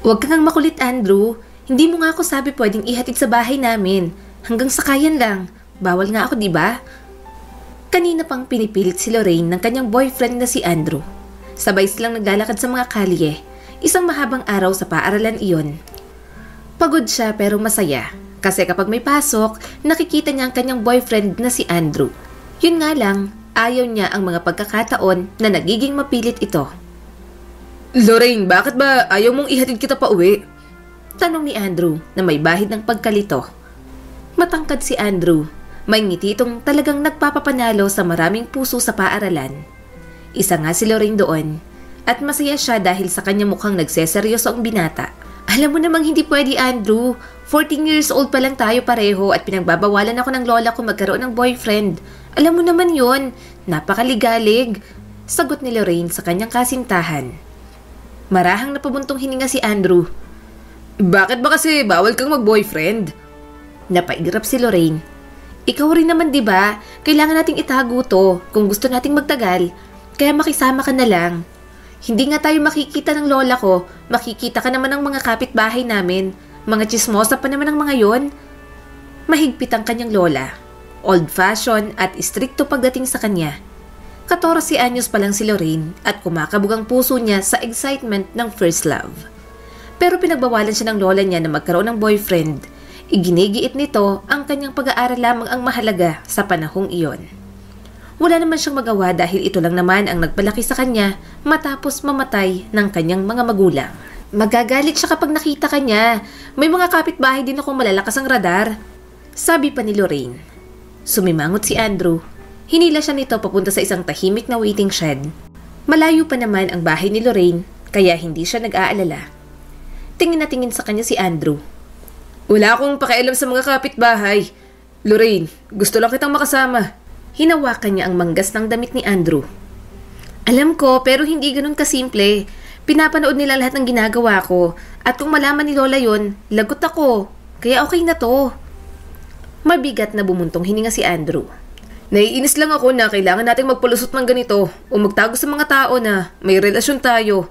Huwag ka ngang makulit, Andrew. Hindi mo nga ako sabi pwedeng ihatid sa bahay namin. Hanggang sakayan lang. Bawal nga ako, di ba? Kanina pang pinipilit si Lorraine ng kanyang boyfriend na si Andrew. Sabay silang naglalakad sa mga kalye. Isang mahabang araw sa paaralan iyon. Pagod siya pero masaya. Kasi kapag may pasok, nakikita niya ang kanyang boyfriend na si Andrew. Yun nga lang, ayaw niya ang mga pagkakataon na nagiging mapilit ito. Lorraine, bakit ba ayaw mong ihatid kita pa uwi? Tanong ni Andrew na may bahid ng pagkalito. Matangkad si Andrew. May ngiti itong talagang nagpapapanalo sa maraming puso sa paaralan. Isa nga si Lorraine doon. At masaya siya dahil sa kanya mukhang nagseseryoso ang binata. Alam mo namang hindi pwede, Andrew. 14 years old pa lang tayo pareho at pinagbabawalan ako ng lola ko magkaroon ng boyfriend. Alam mo naman yon, napakaligalig. Sagot ni Lorraine sa kanyang kasintahan. Marahang napabuntong hininga si Andrew. Bakit ba kasi bawal kang mag-boyfriend? Napaigirap si Lorraine. Ikaw rin naman, di ba? Kailangan nating itago to kung gusto nating magtagal. Kaya makisama ka na lang. Hindi nga tayo makikita ng lola ko. Makikita ka naman ng mga kapitbahay namin. Mga chismosa pa naman ang mga yon. Mahigpit ang kanyang lola. Old-fashioned at istrikto pagdating sa kanya. 14 anyos pa lang si Lorraine at kumakabog ang puso niya sa excitement ng first love. Pero pinagbawalan siya ng lola niya na magkaroon ng boyfriend. Iginigiit nito ang kanyang pag-aaral lamang ang mahalaga sa panahong iyon. Wala naman siyang magawa dahil ito lang naman ang nagpalaki sa kanya matapos mamatay ng kanyang mga magulang. Magagalit siya kapag nakita ka niya. May mga kapitbahay din akong malalakas ang radar. Sabi pa ni Lorraine. Sumimangot si Andrew. Hinila siya nito papunta sa isang tahimik na waiting shed. Malayo pa naman ang bahay ni Lorraine kaya hindi siya nag-aalala. Tingin na tingin sa kanya si Andrew. Wala akong pakialam sa mga kapitbahay. Lorraine, gusto lang kitang makasama. Hinawakan niya ang manggas ng damit ni Andrew. Alam ko, pero hindi ganun kasimple. Pinapanood nila lahat ng ginagawa ko. At kung malaman ni Lola yon, lagot ako. Kaya okay na to. Mabigat na bumuntong hininga si Andrew. Naiinis lang ako na kailangan nating magpalusot ng ganito o magtago sa mga tao na may relasyon tayo.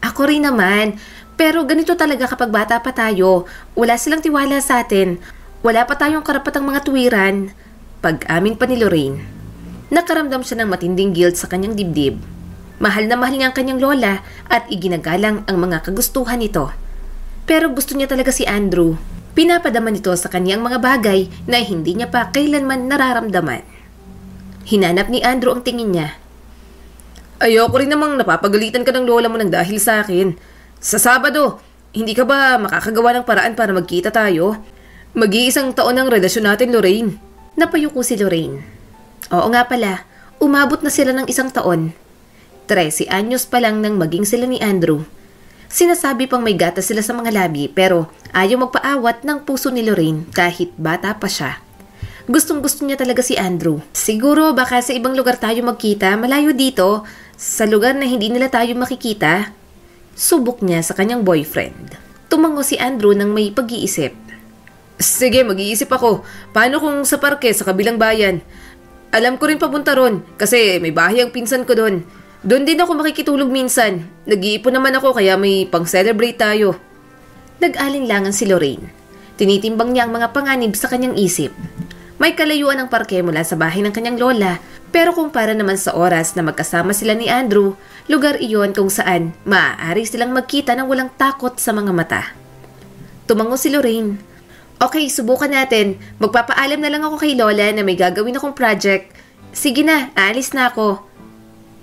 Ako rin naman. Pero ganito talaga kapag bata pa tayo. Wala silang tiwala sa atin. Wala pa tayong karapatang mga tuwiran. Pag-amin pa ni Lorraine. Nakaramdam siya ng matinding guilt sa kanyang dibdib. Mahal na mahal niya ang kanyang lola at iginagalang ang mga kagustuhan nito. Pero gusto niya talaga si Andrew. Pinapadama nito sa kanyang mga bagay na hindi niya pa kailanman nararamdaman. Hinanap ni Andrew ang tingin niya. Ayoko rin namang napapagalitan ka ng lola mo ng dahil sa akin. Sa Sabado, hindi ka ba makakagawa ng paraan para magkita tayo? Mag-iisang taon ang relasyon natin, Lorraine. Napayuko si Lorraine. Oo nga pala, umabot na sila ng 1 taon. 13 anyos pa lang nang maging sila ni Andrew. Sinasabi pang may gatas sila sa mga labi pero ayaw magpaawat ng puso ni Lorraine kahit bata pa siya. Gustong-gusto niya talaga si Andrew. Siguro baka sa ibang lugar tayo magkita, malayo dito, sa lugar na hindi nila tayo makikita. Subok niya sa kanyang boyfriend. Tumango si Andrew nang may pag-iisip. Sige, mag-iisip ako. Paano kung sa parke sa kabilang bayan? Alam ko rin papunta ron kasi may bahay ang pinsan ko doon. Doon din ako makikitulog minsan. Nag-iipon naman ako kaya may pang-celebrate tayo. Nag-alinlangan si Lorraine. Tinitimbang niya ang mga panganib sa kanyang isip. May kalayuan ang parke mula sa bahay ng kanyang lola pero kumpara naman sa oras na magkasama sila ni Andrew, lugar iyon kung saan maaari silang magkita ng walang takot sa mga mata. Tumango si Lorraine. Okay, subukan natin. Magpapaalam na lang ako kay Lola na may gagawin akong project. Sige na, aalis na ako.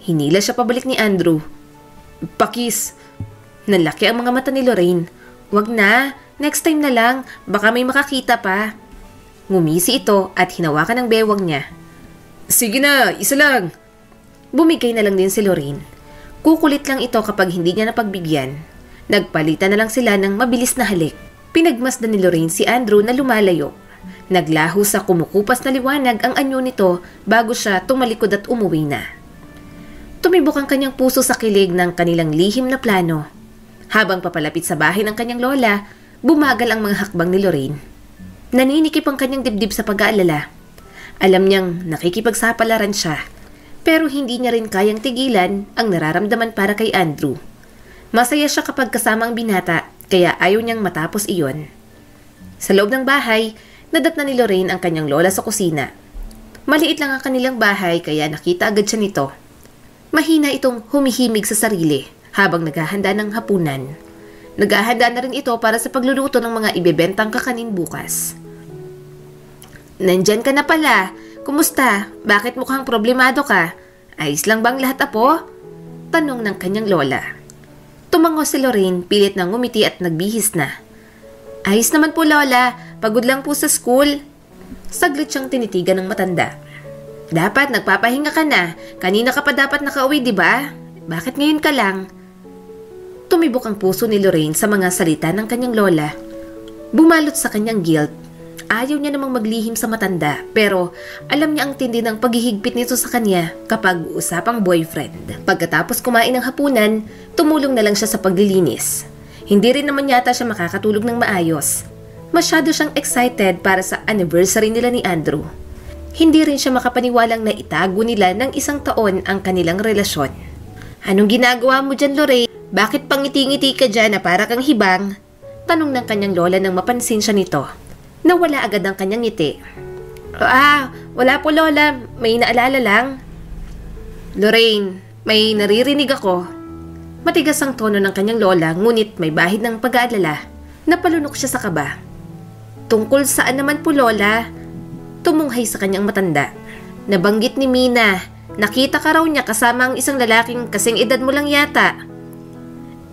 Hinila siya pabalik ni Andrew. Pakis. Nalaki ang mga mata ni Lorraine. Wag na, next time na lang. Baka may makakita pa. Ngumisi ito at hinawakan ang bewang niya. Sige na, isa lang. Bumigay na lang din si Lorraine. Kukulit lang ito kapag hindi niya napagbigyan. Nagpalitan na lang sila ng mabilis na halik. Pinagmasdan ni Lorraine si Andrew na lumalayo. Naglaho sa kumukupas na liwanag ang anyo nito bago siya tumalikod at umuwi na. Tumibok ang kanyang puso sa kilig ng kanilang lihim na plano. Habang papalapit sa bahay ng kanyang lola, bumagal ang mga hakbang ni Lorraine. Naninikip ang kanyang dibdib sa pag-aalala. Alam niyang nakikipagsapalaran siya, pero hindi niya rin kayang tigilan ang nararamdaman para kay Andrew. Masaya siya kapag kasama ang binata, kaya ayaw niyang matapos iyon. Sa loob ng bahay, nadatnan ni Lorraine ang kanyang lola sa kusina. Maliit lang ang kanilang bahay kaya nakita agad siya nito. Mahina itong humihimig sa sarili habang naghahanda ng hapunan. Naghahanda na rin ito para sa pagluluto ng mga ibebentang kakanin bukas. Nandyan ka na pala. Kumusta? Bakit mukhang problemado ka? Ayos lang bang lahat, apo? Tanong ng kanyang lola. Tumango si Lorraine, pilit na ngumiti at nagbihis na. Ayos naman po, lola. Pagod lang po sa school. Saglit siyang tinitigan ng matanda. Dapat nagpapahinga ka na. Kanina ka pa dapat nakauwi, di ba? Bakit ngayon ka lang? Tumibok ang puso ni Lorraine sa mga salita ng kanyang lola. Bumalot sa kanyang guilt. Ayaw niya namang maglihim sa matanda, pero alam niya ang tindi ng paghihigpit nito sa kanya kapag usapang boyfriend. Pagkatapos kumain ng hapunan, tumulong na lang siya sa paglilinis. Hindi rin naman yata siya makakatulog ng maayos. Masyado siyang excited para sa anniversary nila ni Andrew. Hindi rin siya makapaniwalang na itago nila ng 1 taon ang kanilang relasyon. Anong ginagawa mo dyan, Lorraine? Bakit pangiti-ngiti ka dyan na para kang hibang? Tanong ng kanyang lola nang mapansin siya nito. Nawala agad ang kanyang ngiti. Wala po, lola. May naalala lang. Lorraine, may naririnig ako. Matigas ang tono ng kanyang lola, ngunit may bahid ng pag-aalala. Napalunok siya sa kaba. Tungkol saan naman po, lola? Tumunghay sa kanyang matanda. Nabanggit ni Mina. Nakita ka raw niya kasama ang isang lalaking kasing edad mo lang yata.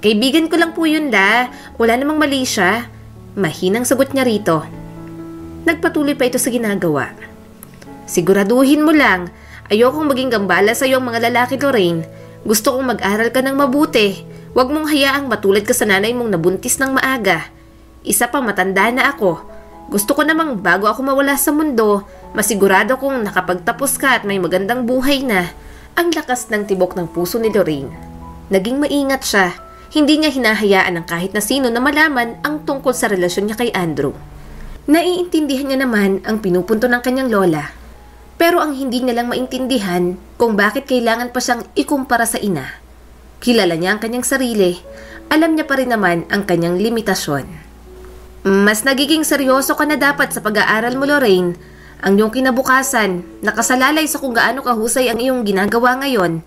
Kaibigan ko lang po yun, la. Wala namang mali siya. Mahinang sagot niya rito. Nagpatuloy pa ito sa ginagawa. Siguraduhin mo lang. Ayokong maging gambala sa iyong mga lalaki, Lorraine. Gusto kong mag-aral ka ng mabuti. Huwag mong hayaang matulad ka sa nanay mong nabuntis ng maaga. Isa pa, matanda na ako. Gusto ko namang bago ako mawala sa mundo, masigurado kong nakapagtapos ka at may magandang buhay na. Ang lakas ng tibok ng puso ni Lorraine. Naging maingat siya. Hindi niya hinahayaan ng kahit na sino na malaman ang tungkol sa relasyon niya kay Andrew. Naiintindihan niya naman ang pinupunto ng kanyang lola. Pero ang hindi niya lang maintindihan kung bakit kailangan pa siyang ikumpara sa ina. Kilala niya ang kanyang sarili. Alam niya pa rin naman ang kanyang limitasyon. Mas nagiging seryoso ka na dapat sa pag-aaral mo, Lorraine. Ang iyong kinabukasan, nakasalalay sa kung gaano kahusay ang iyong ginagawa ngayon.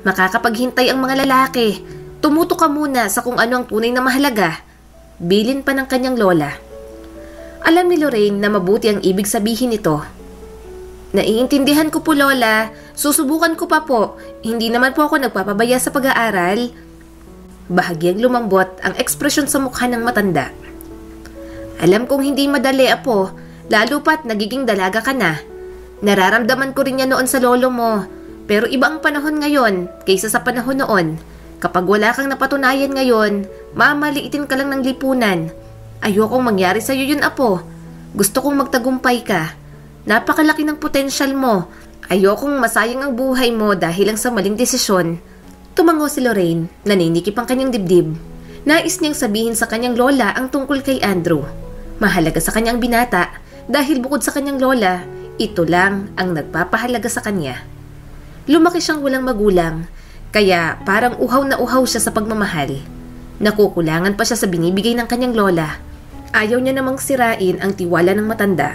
Makakapaghintay ang mga lalaki. Tumuto ka muna sa kung ano ang tunay na mahalaga. Bilin pa ng kanyang lola. Alam ni Lorraine na mabuti ang ibig sabihin nito. Naiintindihan ko po, lola. Susubukan ko pa po. Hindi naman po ako nagpapabaya sa pag-aaral. Bahagyang lumambot ang ekspresyon sa mukha ng matanda. Alam kong hindi madali, apo. Lalo pat nagiging dalaga ka na. Nararamdaman ko rin yan noon sa lolo mo. Pero iba ang panahon ngayon kaysa sa panahon noon. Kapag wala kang napatunayan ngayon, mamaliitin ka lang ng lipunan. Ayokong mangyari sa'yo yun, apo. Gusto kong magtagumpay ka. Napakalaki ng potensyal mo. Ayokong masayang ang buhay mo dahil lang sa maling desisyon. Tumango si Lorraine, naninikip ang kanyang dibdib. Nais niyang sabihin sa kanyang lola ang tungkol kay Andrew. Mahalaga sa kanyang binata dahil bukod sa kanyang lola, ito lang ang nagpapahalaga sa kanya. Lumaki siyang walang magulang, kaya parang uhaw na uhaw siya sa pagmamahal. Nakukulangan pa siya sa binibigay ng kanyang lola. Ayaw niya namang sirain ang tiwala ng matanda.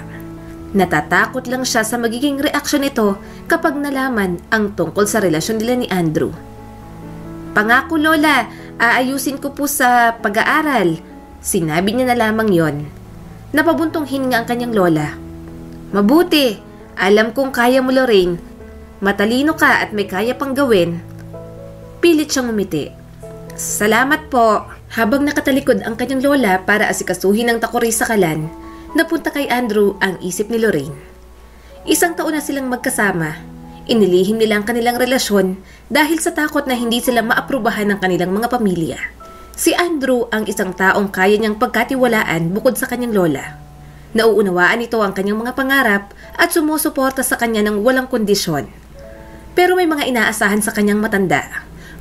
Natatakot lang siya sa magiging reaksyon nito kapag nalaman ang tungkol sa relasyon nila ni Andrew. Pangako, lola, aayusin ko po sa pag-aaral. Sinabi niya na lamang yon. Napabuntong hininga ang kanyang lola. Mabuti, alam kong kaya mo, Lorraine. Matalino ka at may kaya pang gawin. Pilit siyang umiti. Salamat po. Habang nakatalikod ang kanyang lola para asikasuhin ang takori sa kalan, napunta kay Andrew ang isip ni Lorraine. 1 taon na silang magkasama. Inilihim nila ang kanilang relasyon dahil sa takot na hindi sila maaprubahan ng kanilang mga pamilya. Si Andrew ang isang taong kaya niyang pagkatiwalaan bukod sa kanyang lola. Nauunawaan nito ang kanyang mga pangarap at sumusuporta sa kanya ng walang kondisyon. Pero may mga inaasahan sa kanyang matanda.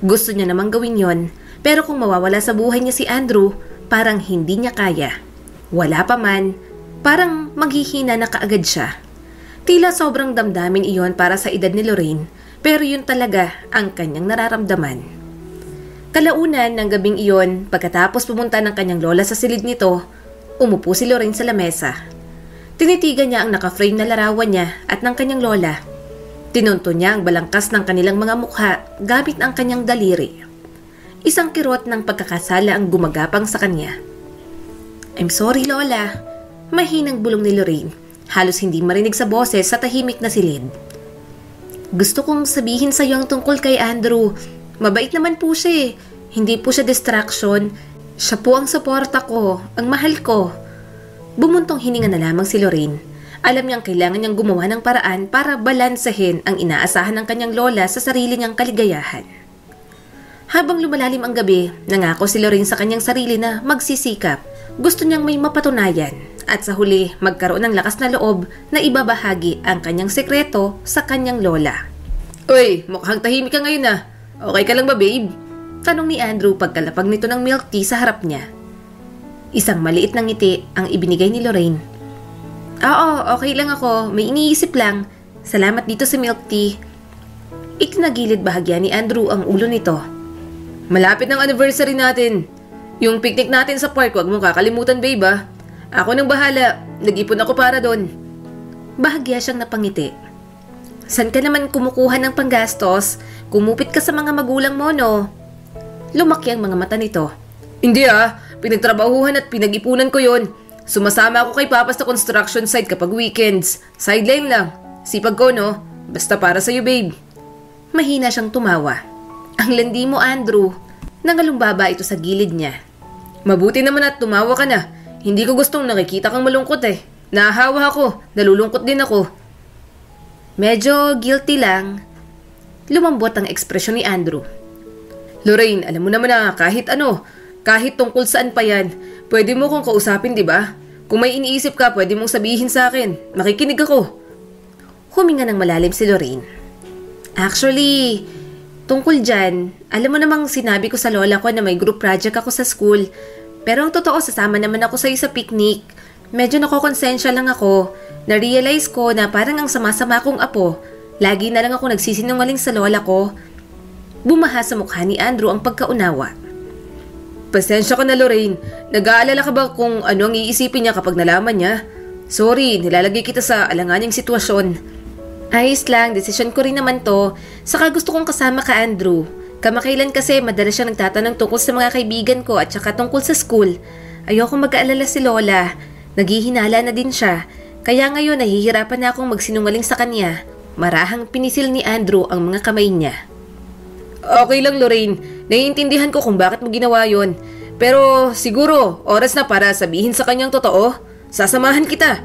Gusto niya namang gawin yon, pero kung mawawala sa buhay niya si Andrew, parang hindi niya kaya. Wala pa man, parang maghihina na kaagad siya. Tila sobrang damdamin iyon para sa edad ni Lorraine, pero yun talaga ang kanyang nararamdaman. Kalaunan ng gabing iyon, pagkatapos pumunta ng kanyang lola sa silid nito, umupo si Lorraine sa lamesa. Tinitigan niya ang naka-frame na larawan niya at ng kanyang lola. Tinunto niya ang balangkas ng kanilang mga mukha gamit ang kanyang daliri. Isang kirot ng pagkakasala ang gumagapang sa kanya. "I'm sorry, Lola." Mahinang bulong ni Lorraine, halos hindi marinig sa boses sa tahimik na silid. "Gusto kong sabihin sa iyo ang tungkol kay Andrew. Mabait naman po siya eh. Hindi po siya distraction. Siya po ang suporta ko, ang mahal ko." Bumuntong hininga na lamang si Lorraine. Alam niyang kailangan niyang gumawa ng paraan para balansehin ang inaasahan ng kanyang lola sa sarili niyang kaligayahan. Habang lumalalim ang gabi, nangako si Lorraine sa kanyang sarili na magsisikap. Gusto niyang may mapatunayan at sa huli magkaroon ng lakas na loob na ibabahagi ang kanyang sekreto sa kanyang lola. Uy, mukhang tahimik ka ngayon ah. Okay ka lang ba, babe? Tanong ni Andrew pagkalapag nito ng milk tea sa harap niya. Isang maliit na ngiti ang ibinigay ni Lorraine. "Oo, okay lang ako. May iniisip lang. Salamat dito sa milk tea." Itinagilid bahagya ni Andrew ang ulo nito. Malapit ng anniversary natin. Yung picnic natin sa park, wag mong kakalimutan, babe ah. Ako nang bahala. Nag-ipon ako para doon. Bahagya siyang napangiti. "San ka naman kumukuha ng panggastos? Kumupit ka sa mga magulang mo, no?" Lumaki ang mga mata nito. Hindi ah. Pinagtrabahuhan at pinag-ipunan ko yon. Sumasama ako kay Papa sa construction site kapag weekends. Sideline lang. Sipag ko, no? Basta para sa'yo, babe. Mahina siyang tumawa. "Ang landi mo, Andrew." Nangalumbaba ito sa gilid niya. Mabuti naman at tumawa ka na. Hindi ko gustong nakikita kang malungkot eh. Nahahawa ako. Nalulungkot din ako. "Medyo guilty lang." Lumambot ang ekspresyon ni Andrew. Lorraine, alam mo naman na kahit tungkol saan pa yan, pwede mo kong kausapin, di ba? Kung may iniisip ka, pwede mong sabihin sa akin. Makikinig ako. Huminga ng malalim si Lorraine. "Actually, tungkol dyan, alam mo namang sinabi ko sa lola ko na may group project ako sa school. Pero ang totoo, sasama naman ako sa'yo sa picnic. Medyo nakokonsensya lang ako. Na-realize ko na parang ang sama-sama kong apo. Lagi na lang ako nagsisinungaling sa lola ko." Bumaha sa mukha ni Andrew ang pagkaunawa. Pasensya ka na, Lorraine. Nag-aalala ka ba kung ano ang iisipin niya kapag nalaman niya? Sorry, nilalagay kita sa alanganing sitwasyon. "Ayos lang, desisyon ko rin naman to. Saka gusto kong kasama ka, Andrew. Kamakailan kasi madalas siya nagtatanong tungkol sa mga kaibigan ko at saka tungkol sa school. Ayoko mag-aalala si Lola. Naghihinala na din siya. Kaya ngayon nahihirapan na akong magsinungaling sa kanya." Marahang pinisil ni Andrew ang mga kamay niya. Okay lang, Lorraine. Naiintindihan ko kung bakit mo ginawa yon. Pero siguro, oras na para sabihin sa kanyang totoo. Sasamahan kita.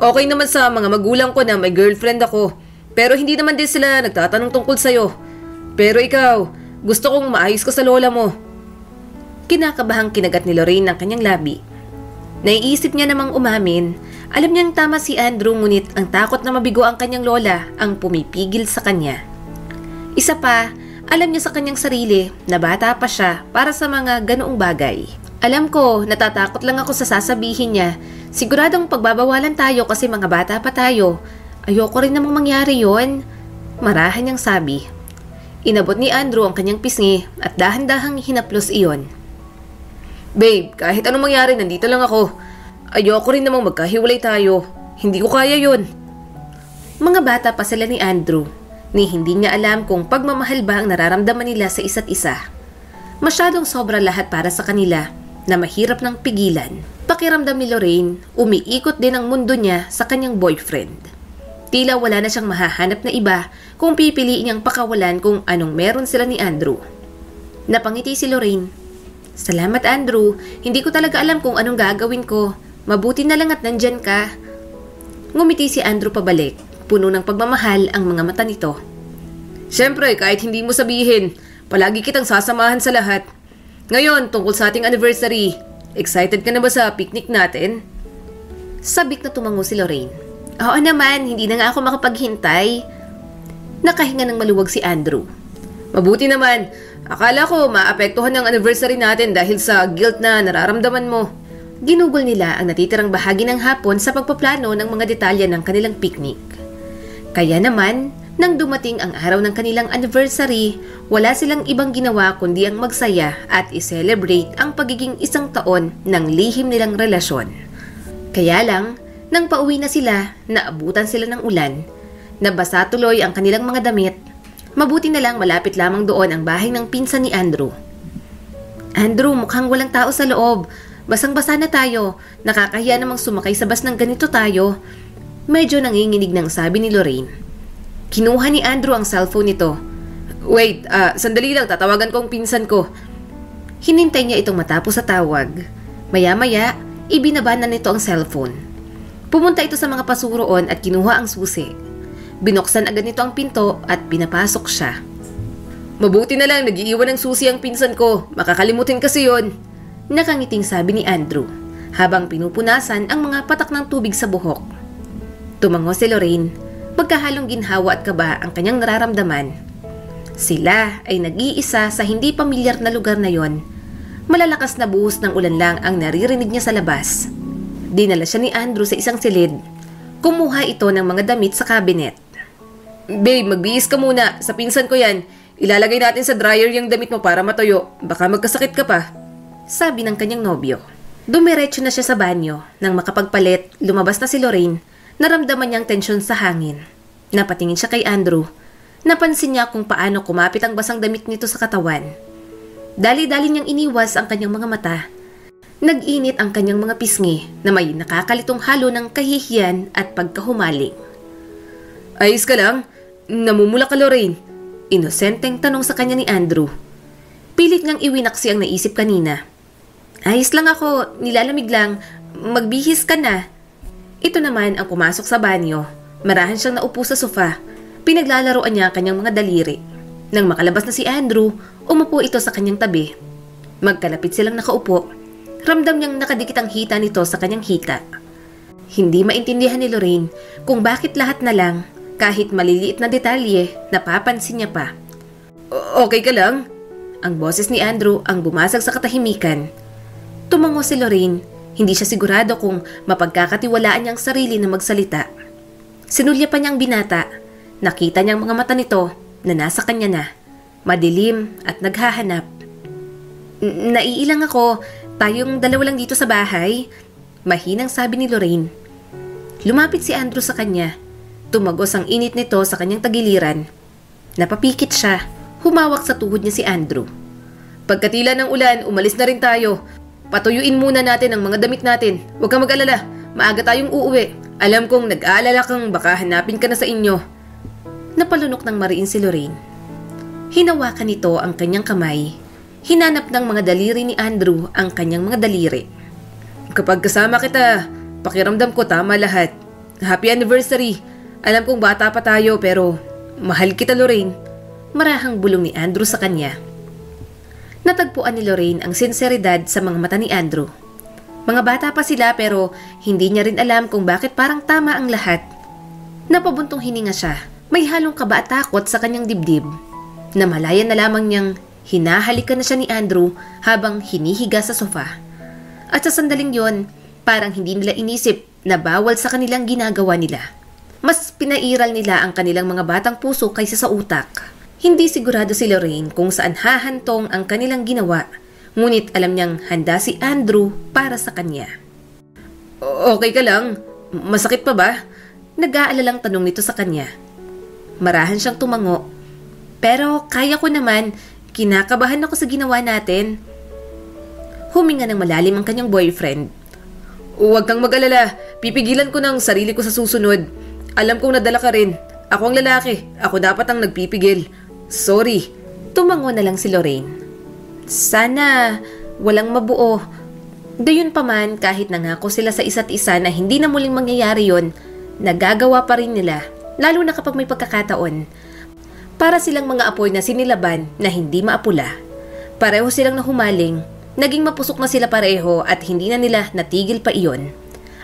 Okay naman sa mga magulang ko na may girlfriend ako. Pero hindi naman din sila nagtatanong tungkol sa'yo. Pero ikaw, gusto kong maayos ka sa lola mo. Kinakabahang kinagat ni Lorraine ang kanyang labi. Naiisip niya namang umamin. Alam niyang tama si Andrew, ngunit ang takot na mabigo ang kanyang lola ang pumipigil sa kanya. Isa pa, alam niya sa kanyang sarili na bata pa siya para sa mga ganoong bagay. "Alam ko, natatakot lang ako sa sasabihin niya. Siguradong pagbabawalan tayo kasi mga bata pa tayo. Ayoko rin namang mangyari yon." Marahan niyang sabi. Inabot ni Andrew ang kanyang pisngi at dahan-dahang hinaplos iyon. Babe, kahit anong mangyari, nandito lang ako. Ayoko rin namang magkahiwalay tayo. Hindi ko kaya yon. Mga bata pa sila ni Andrew. Ni hindi niya alam kung pagmamahal ba ang nararamdaman nila sa isa't isa. Masyadong sobra lahat para sa kanila na mahirap nang pigilan. Pakiramdam ni Lorraine, umiikot din ang mundo niya sa kanyang boyfriend. Tila wala na siyang mahahanap na iba kung pipiliin niyang pakawalan kung anong meron sila ni Andrew. Napangiti si Lorraine. "Salamat, Andrew. Hindi ko talaga alam kung anong gagawin ko. Mabuti na lang at nandyan ka." Ngumiti si Andrew pabalik. Puno ng pagmamahal ang mga mata nito. Siyempre, kahit hindi mo sabihin, palagi kitang sasamahan sa lahat. Ngayon, tungkol sa ating anniversary, excited ka na ba sa picnic natin? Sabik na tumango si Lorraine. "Oo naman, hindi na nga ako makapaghintay." Nakahinga ng maluwag si Andrew. Mabuti naman. Akala ko maapektuhan ang anniversary natin dahil sa guilt na nararamdaman mo. Ginugol nila ang natitirang bahagi ng hapon sa pagpaplano ng mga detalye ng kanilang picnic. Kaya naman, Nang dumating ang araw ng kanilang anniversary, wala silang ibang ginawa kundi ang magsaya at i-celebrate ang pagiging 1 taon ng lihim nilang relasyon. Kaya lang, nang pauwi na sila, naabutan sila ng ulan, nabasa tuloy ang kanilang mga damit. Mabuti na lang malapit lamang doon ang bahay ng pinsan ni Andrew. Andrew, mukhang walang tao sa loob. Basang-basa na tayo. Nakakahiya namang sumakay sa bus ng ganito tayo. Medyo nanginginig ng sabi ni Lorraine. Kinuha ni Andrew ang cellphone nito. Wait, sandali lang, tatawagan ko ang pinsan ko. Hinintay niya itong matapos sa tawag. Maya-maya, ibinaba na nito ang cellphone. Pumunta ito sa mga pasuroon at kinuha ang susi. Binuksan agad nito ang pinto at pinapasok siya. Mabuti na lang, nag-iiwan ng susi ang pinsan ko. Makakalimutin kasi yon. Nakangiting sabi ni Andrew, habang pinupunasan ang mga patak ng tubig sa buhok. Tumango si Lorraine, magkahalong ginhawa at kaba ang kanyang nararamdaman. Sila ay nag-iisa sa hindi pamilyar na lugar na yon. Malalakas na buhos ng ulan lang ang naririnig niya sa labas. Dinala siya ni Andrew sa isang silid. Kumuha ito ng mga damit sa cabinet. Babe, magbihis ka muna. Sa pinsan ko yan. Ilalagay natin sa dryer yung damit mo para matuyo. Baka magkasakit ka pa. Sabi ng kanyang nobyo. Dumiretso na siya sa banyo. Nang makapagpalit, lumabas na si Lorraine. Naramdaman niyang tensyon sa hangin. Napatingin siya kay Andrew. Napansin niya kung paano kumapit ang basang damit nito sa katawan. Dali-dali niyang iniwas ang kanyang mga mata. Nag-init ang kanyang mga pisngi na may nakakalitong halo ng kahihiyan at pagkahumaling. Ayos ka lang? Namumula ka, Lorraine? Inosenteng tanong sa kanya ni Andrew. Pilit ngang iwinaksi ang naisip kanina. Ayos lang ako, nilalamig lang. Magbihis ka na. Ito naman ang pumasok sa banyo. Marahan siyang naupo sa sofa. Pinaglalaroan niya ang kanyang mga daliri. Nang makalabas na si Andrew, umupo ito sa kanyang tabi. Magkalapit silang nakaupo. Ramdam niyang nakadikit ang hita nito sa kanyang hita. Hindi maintindihan ni Lorraine kung bakit lahat na lang, kahit maliliit na detalye, napapansin niya pa. Okay ka lang? Ang boses ni Andrew ang bumasag sa katahimikan. Tumango si Lorraine. Hindi siya sigurado kung mapagkakatiwalaan niyang sarili na magsalita. Sinulya pa niyang binata. Nakita niyang mga mata nito na nasa kanya na. Madilim at naghahanap. Naiilang ako. Tayong dalawa lang dito sa bahay. Mahinang sabi ni Lorraine. Lumapit si Andrew sa kanya. Tumagos ang init nito sa kanyang tagiliran. Napapikit siya. Humawak sa tuhod niya si Andrew. Pagkatila ng ulan, umalis na rin tayo. Patuyuin muna natin ang mga damit natin. Huwag kang mag-alala. Maaga tayong uuwi. Alam kong nag-aalala kang baka hanapin ka na sa inyo. Napalunok ng mariin si Lorraine. Hinawakan nito ang kanyang kamay. Hinanap ng mga daliri ni Andrew ang kanyang mga daliri. Kapag kasama kita, pakiramdam ko tama lahat. Happy anniversary. Alam kong bata pa tayo pero mahal kita, Lorraine. Marahang bulong ni Andrew sa kanya. Natagpuan ni Lorraine ang sinseridad sa mga mata ni Andrew. Mga bata pa sila pero hindi niya rin alam kung bakit parang tama ang lahat. Napabuntong hininga siya. May halong kaba at takot sa kanyang dibdib. Namalayan na lamang niyang hinahalikan na siya ni Andrew habang hinihiga sa sofa. At sa sandaling yon, parang hindi nila inisip na bawal sa kanilang ginagawa nila. Mas pinairal nila ang kanilang mga batang puso kaysa sa utak. Hindi sigurado si Lorraine kung saan hahantong ang kanilang ginawa, ngunit alam niyang handa si Andrew para sa kanya. Okay ka lang? Masakit pa ba? Nag-aalalang tanong nito sa kanya. Marahan siyang tumango. Pero kaya ko naman, kinakabahan ako sa ginawa natin. Huminga ng malalim ang kanyang boyfriend. Huwag kang mag-alala, pipigilan ko ng sarili ko sa susunod. Alam kong nadala ka rin. Ako ang lalaki, ako dapat ang nagpipigil. Sorry. Tumango na lang si Lorraine. Sana walang mabuo. Dayon pa man, kahit nangako sila sa isa't isa na hindi na muling mangyayari yon, nagagawa pa rin nila, lalo na kapag may pagkakataon. Para silang mga apoy na sinilaban na hindi maapula. Pareho silang nahumaling, naging mapusok na sila pareho at hindi na nila natigil pa iyon.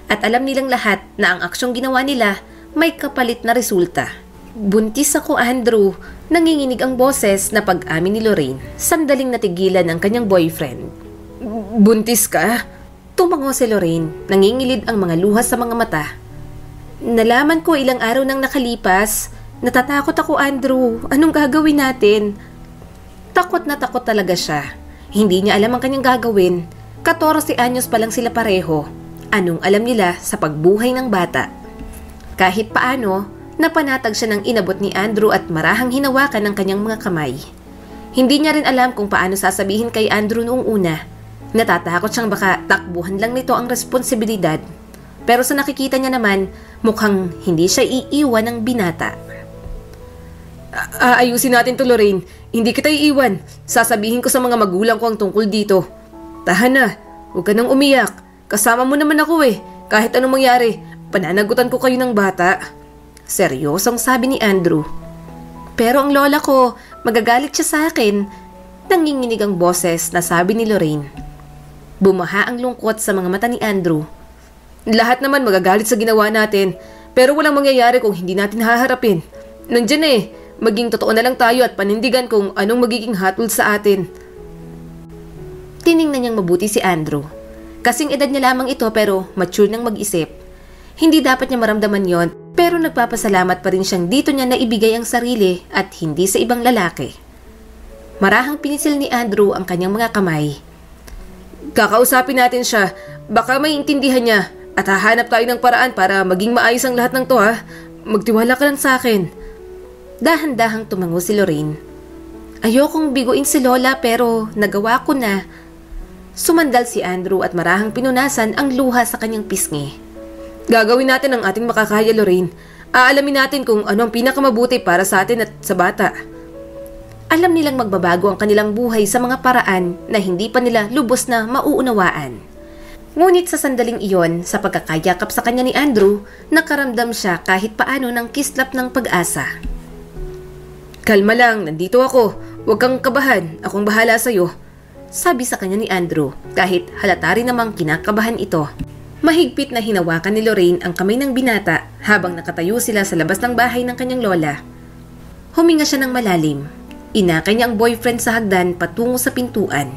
At alam nilang lahat na ang aksyong ginawa nila may kapalit na resulta. Buntis ako, Andrew. Nanginginig ang boses na pag-amin ni Lorraine. Sandaling natigilan ang kanyang boyfriend. Buntis ka? Tumango si Lorraine. Nangingilid ang mga luha sa mga mata. Nalaman ko ilang araw nang nakalipas. Natatakot ako, Andrew. Anong gagawin natin? Takot na takot talaga siya. Hindi niya alam ang kanyang gagawin. 14 anyos pa lang sila pareho. Anong alam nila sa pagbuhay ng bata? Kahit paano, napanatag siya ng inabot ni Andrew at marahang hinawakan ng kanyang mga kamay. Hindi niya rin alam kung paano sasabihin kay Andrew noong una. Natatakot siyang baka takbuhan lang nito ang responsibilidad. Pero sa nakikita niya naman, mukhang hindi siya iiwan ng binata. Ayusin natin to, Lorraine. Hindi kita iiwan. Sasabihin ko sa mga magulang ko ang tungkol dito. Tahan na. Huwag ka nang umiyak. Kasama mo naman ako eh. Kahit anong mangyari, pananagutan ko kayo ng bata. Seryosong sabi ni Andrew. Pero ang lola ko, magagalit siya sa akin. Nanginginig ang boses na sabi ni Lorraine. Bumaha ang lungkot sa mga mata ni Andrew. Lahat naman magagalit sa ginawa natin. Pero walang mangyayari kung hindi natin haharapin. Nandiyan eh. Maging totoo na lang tayo at panindigan kung anong magiging hatol sa atin. Tiningnan niyang mabuti si Andrew. Kasing edad niya lamang ito pero mature nang mag-isip. Hindi dapat niya maramdaman yon, pero nagpapasalamat pa rin siyang dito niya naibigay ang sarili at hindi sa ibang lalaki. Marahang pinisil ni Andrew ang kanyang mga kamay. Kakausapin natin siya. Baka may intindihan niya at hahanap tayo ng paraan para maging maayos ang lahat ng to ha. Magtiwala ka lang sa akin. Dahan-dahang tumango si Lorraine. Ayokong biguin si Lola pero nagawa ko na. Sumandal si Andrew at marahang pinunasan ang luha sa kanyang pisngi. Gagawin natin ang ating makakaya, Lorraine. Aalamin natin kung ano ang pinakamabuti para sa atin at sa bata. Alam nilang magbabago ang kanilang buhay sa mga paraan na hindi pa nila lubos na mauunawaan. Ngunit sa sandaling iyon, sa pagkakayakap sa kanya ni Andrew, nakaramdam siya kahit paano ng kislap ng pag-asa. Kalma lang, nandito ako. Huwag kang kabahan, akong bahala sa'yo. Sabi sa kanya ni Andrew, kahit halata rin namang kinakabahan ito. Mahigpit na hinawakan ni Lorraine ang kamay ng binata habang nakatayo sila sa labas ng bahay ng kanyang lola. Huminga siya ng malalim. Inakay niya ang boyfriend sa hagdan patungo sa pintuan.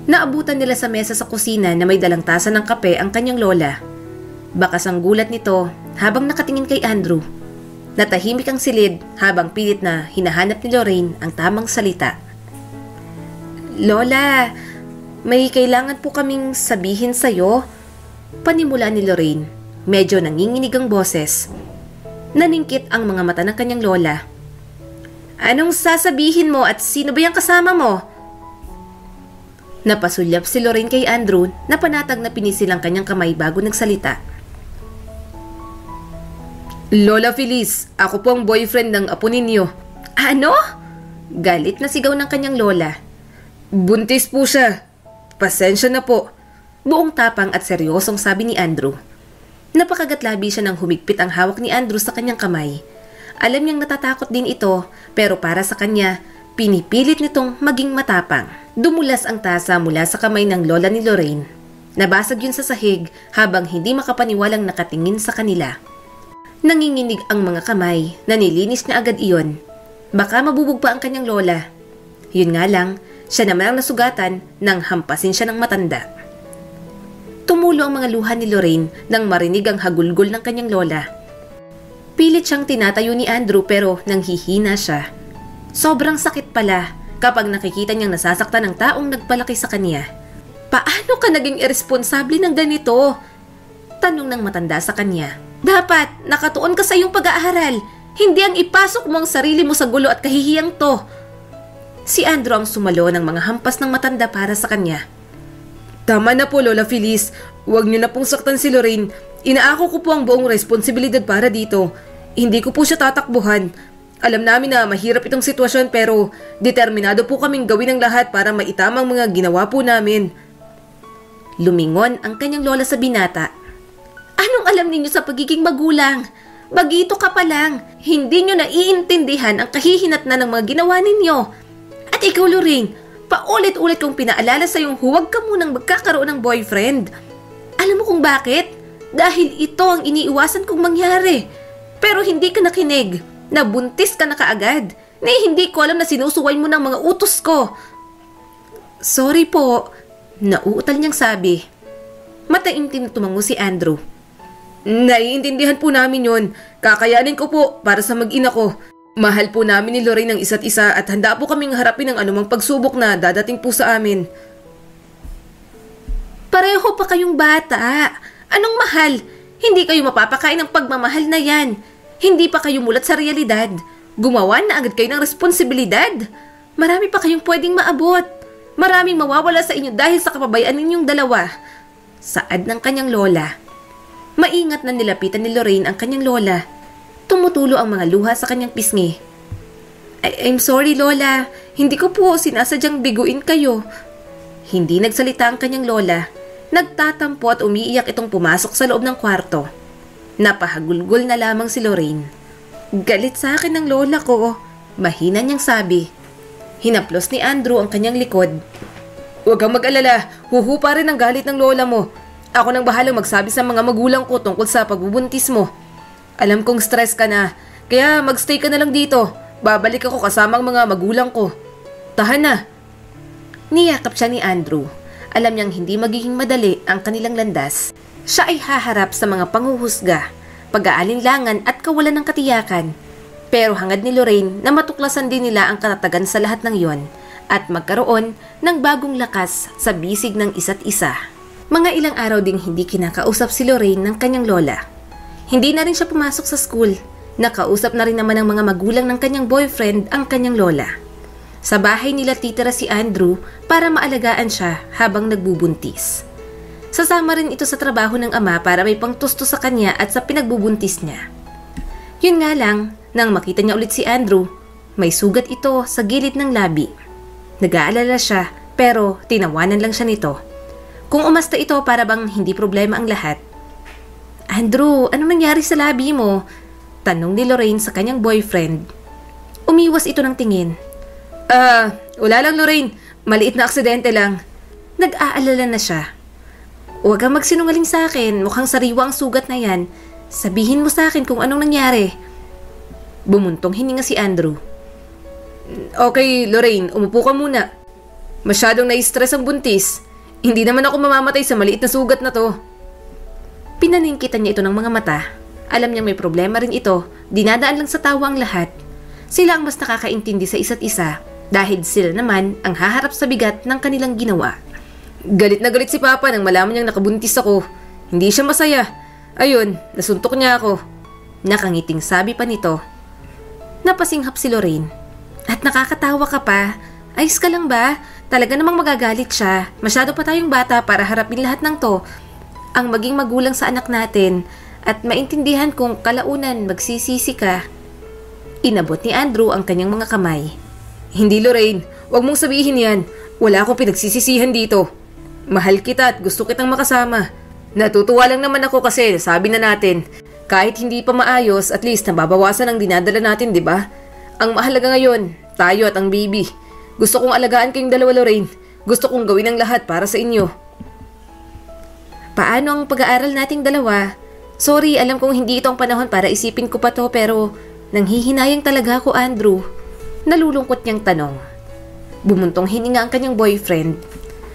Naabutan nila sa mesa sa kusina na may dalang tasa ng kape ang kanyang lola. Bakas ang gulat nito habang nakatingin kay Andrew. Natahimik ang silid habang pilit na hinahanap ni Lorraine ang tamang salita. Lola, may kailangan po kaming sabihin sa'yo. Panimula ni Lorraine. Medyo nanginginig ang boses. Naningkit ang mga mata ng kanyang lola. Anong sasabihin mo at sino ba yung kasama mo? Napasulyap si Lorraine kay Andrew na panatag na pinisil ang kanyang kamay bago nagsalita. Lola Feliz, ako po ang boyfriend ng apo ninyo. Ano? Galit na sigaw ng kanyang lola. Buntis po siya. Pasensya na po. Buong tapang at seryosong sabi ni Andrew. Napakagatlabi siya nang humigpit ang hawak ni Andrew sa kanyang kamay. Alam niyang natatakot din ito, pero para sa kanya, pinipilit nitong maging matapang. Dumulas ang tasa mula sa kamay ng lola ni Lorraine. Nabasag yun sa sahig habang hindi makapaniwalang nakatingin sa kanila. Nanginginig ang mga kamay na nilinis niya agad iyon. Baka mabubog pa ang kanyang lola. Yun nga lang, siya naman ang nasugatan nang hampasin siya ng matanda. Tumulo ang mga luha ni Lorraine nang marinig ang hagulgol ng kanyang lola. Pilit siyang tinatayo ni Andrew pero nanghihina siya. Sobrang sakit pala kapag nakikita niyang nasasaktan ng taong nagpalaki sa kanya. Paano ka naging irresponsable ng ganito? Tanong ng matanda sa kanya. Dapat nakatuon ka sa iyong pag-aaral. Hindi ang ipasok mo ang sarili mo sa gulo at kahihiyang to. Si Andrew ang sumalo ng mga hampas ng matanda para sa kanya. Tama na po, Lola Feliz. Huwag niyo na pong saktan si Lorraine. Inaako ko po ang buong responsibilidad para dito. Hindi ko po siya tatakbuhan. Alam namin na mahirap itong sitwasyon pero determinado po kaming gawin ang lahat para maitamang mga ginawa po namin. Lumingon ang kanyang lola sa binata. Anong alam ninyo sa pagiging magulang? Bagito ka pa lang. Hindi nyo naiintindihan ang kahihinatnan ng mga ginawa ninyo. At ikaw, Lorraine, paulit-ulit kong pinaalala sa iyong huwag ka munang magkakaroon ng boyfriend. Alam mo kung bakit? Dahil ito ang iniiwasan kong mangyari. Pero hindi ka nakinig. Nabuntis ka na kaagad. Na hindi ko alam na sinusuway mo ng mga utos ko. Sorry po. Nauutal niyang sabi. Mataimtim na tumango si Andrew. Naiintindihan po namin yon. Kakayanin ko po para sa mag-ina ko. Mahal po namin ni Lorraine ang isa't isa at handa po kaming harapin ang anumang pagsubok na dadating po sa amin. Pareho pa kayong bata. Anong mahal? Hindi kayo mapapakain ng pagmamahal na yan. Hindi pa kayo mulat sa realidad. Gumawa na agad kayo ng responsibilidad. Marami pa kayong pwedeng maabot. Maraming mawawala sa inyo dahil sa kapabayaan ninyong dalawa. Saad ng kanyang lola. Maingat na nilapitan ni Lorraine ang kanyang lola. Tumutulo ang mga luha sa kanyang pisngi. I'm sorry, Lola. Hindi ko po sinasadyang biguin kayo. Hindi nagsalita ang kanyang lola. Nagtatampo at umiiyak itong pumasok sa loob ng kwarto. Napahagulgol na lamang si Lorraine. Galit sa akin ng lola ko. Mahina niyang sabi. Hinaplos ni Andrew ang kanyang likod. Huwag kang mag-alala. Huhupa rin ang galit ng lola mo. Ako nang bahalang magsabi sa mga magulang ko tungkol sa pagbubuntis mo. Alam kong stress ka na, kaya magstay ka na lang dito. Babalik ako kasama ang mga magulang ko. Tahan na. Niyakap siya ni Andrew. Alam niyang hindi magiging madali ang kanilang landas. Siya ay haharap sa mga panghuhusga, pag-aalinlangan at kawalan ng katiyakan. Pero hangad ni Lorraine na matuklasan din nila ang katatagan sa lahat ng yon at magkaroon ng bagong lakas sa bisig ng isa't isa. Mga ilang araw ding hindi kinakausap si Lorraine ng kanyang lola. Hindi na rin siya pumasok sa school. Nakausap na rin naman ng mga magulang ng kanyang boyfriend ang kanyang lola. Sa bahay nila titira si Andrew para maalagaan siya habang nagbubuntis. Sasama rin ito sa trabaho ng ama para may pangtusto sa kanya at sa pinagbubuntis niya. Yun nga lang, nang makita niya ulit si Andrew, may sugat ito sa gilid ng labi. Nag-aalala siya pero tinawanan lang siya nito. Kung umasta ito para bang hindi problema ang lahat. Andrew, anong nangyari sa labi mo? Tanong ni Lorraine sa kanyang boyfriend. Umiwas ito ng tingin. Wala lang Lorraine. Maliit na aksidente lang. Nag-aalala na siya. Huwag kang magsinungaling sa akin. Mukhang sariwa ang sugat na yan. Sabihin mo sa akin kung anong nangyari. Bumuntong hininga si Andrew. Okay, Lorraine, umupo ka muna. Masyadong nai-stress ang buntis. Hindi naman ako mamamatay sa maliit na sugat na to. Pinaningkitan niya ito ng mga mata. Alam niya may problema rin ito. Dinadaan lang sa tawa ang lahat. Sila ang mas nakakaintindi sa isa't isa dahil sila naman ang haharap sa bigat ng kanilang ginawa. Galit na galit si Papa nang malaman niyang nakabuntis ako. Hindi siya masaya. Ayun, nasuntok niya ako. Nakangiting sabi pa nito. Napasinghap si Lorraine. At nakakatawa ka pa. Ayos ka lang ba? Talaga namang magagalit siya. Masyado pa tayong bata para harapin lahat ng to. Ang maging magulang sa anak natin at maintindihan kung kalaunan magsisisi ka. Inabot ni Andrew ang kanyang mga kamay. Hindi Lorraine, wag mong sabihin yan. Wala akong pinagsisisihan dito. Mahal kita at gusto kitang makasama. Natutuwa lang naman ako kasi sabi na natin, kahit hindi pa maayos, at least nababawasan ang dinadala natin, di ba? Ang mahalaga ngayon, tayo at ang baby. Gusto kong alagaan kayong dalawa, Lorraine. Gusto kong gawin ang lahat para sa inyo. Paano ang pag-aaral nating dalawa? Sorry, alam kong hindi ito ang panahon para isipin ko pa to pero nanghihinayang talaga ako, Andrew. Nalulungkot niyang tanong. Bumuntong hininga ang kanyang boyfriend.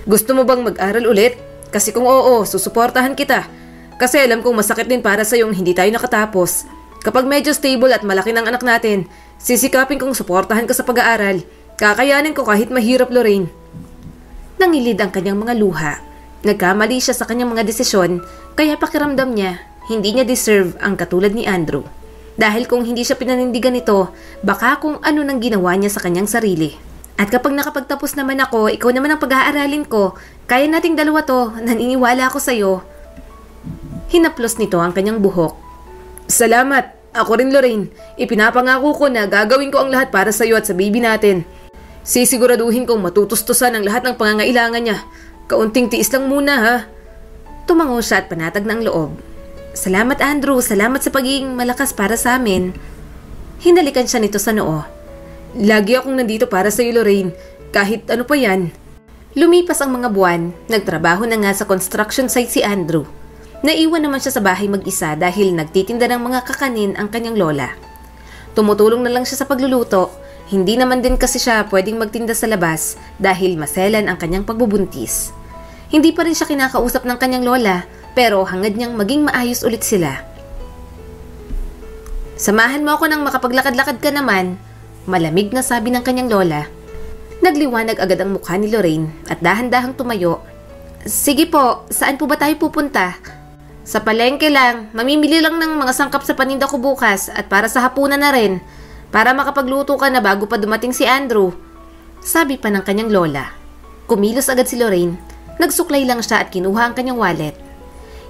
Gusto mo bang mag-aral ulit? Kasi kung oo, susuportahan kita. Kasi alam kong masakit din para sa yung hindi tayo nakatapos. Kapag medyo stable at malaki ng anak natin, sisikapin kong suportahan ka sa pag-aaral. Kakayanin ko kahit mahirap, Lorraine. Nangilid ang kanyang mga luha. Nagkamali siya sa kanyang mga desisyon, kaya pakiramdam niya, hindi niya deserve ang katulad ni Andrew. Dahil kung hindi siya pinanindigan nito, baka kung ano nang ginawa niya sa kanyang sarili. At kapag nakapagtapos naman ako, ikaw naman ang pag-aaralin ko, kaya nating dalawa to, naniniwala ako sa'yo. Hinaplos nito ang kanyang buhok. Salamat. Ako rin, Lorraine. Ipinapangako ko na gagawin ko ang lahat para sa'yo at sa baby natin. Sisiguraduhin kong matutustusan ang lahat ng pangangailangan niya. Kaunting tiis lang muna, ha? Tumango siya at panatag ng loob. Salamat, Andrew. Salamat sa pagiging malakas para sa amin. Hinalikan siya nito sa noo. Lagi akong nandito para sa iyo, Lorraine. Kahit ano pa yan. Lumipas ang mga buwan. Nagtrabaho na nga sa construction site si Andrew. Naiwan naman siya sa bahay mag-isa dahil nagtitinda ng mga kakanin ang kanyang lola. Tumutulong na lang siya sa pagluluto. Hindi naman din kasi siya pwedeng magtinda sa labas dahil maselan ang kanyang pagbubuntis. Hindi pa rin siya kinakausap ng kanyang lola pero hangad niyang maging maayos ulit sila. Samahan mo ako nang makapaglakad-lakad ka naman, malamig na sabi ng kanyang lola. Nagliwanag agad ang mukha ni Lorraine at dahan-dahang tumayo. Sige po, saan po ba tayo pupunta? Sa palengke lang, mamimili lang ng mga sangkap sa paninda ko bukas at para sa hapunan na rin, para makapagluto ka na bago pa dumating si Andrew. Sabi pa ng kanyang lola. Kumilos agad si Lorraine, nagsuklay lang siya at kinuha ang kanyang wallet.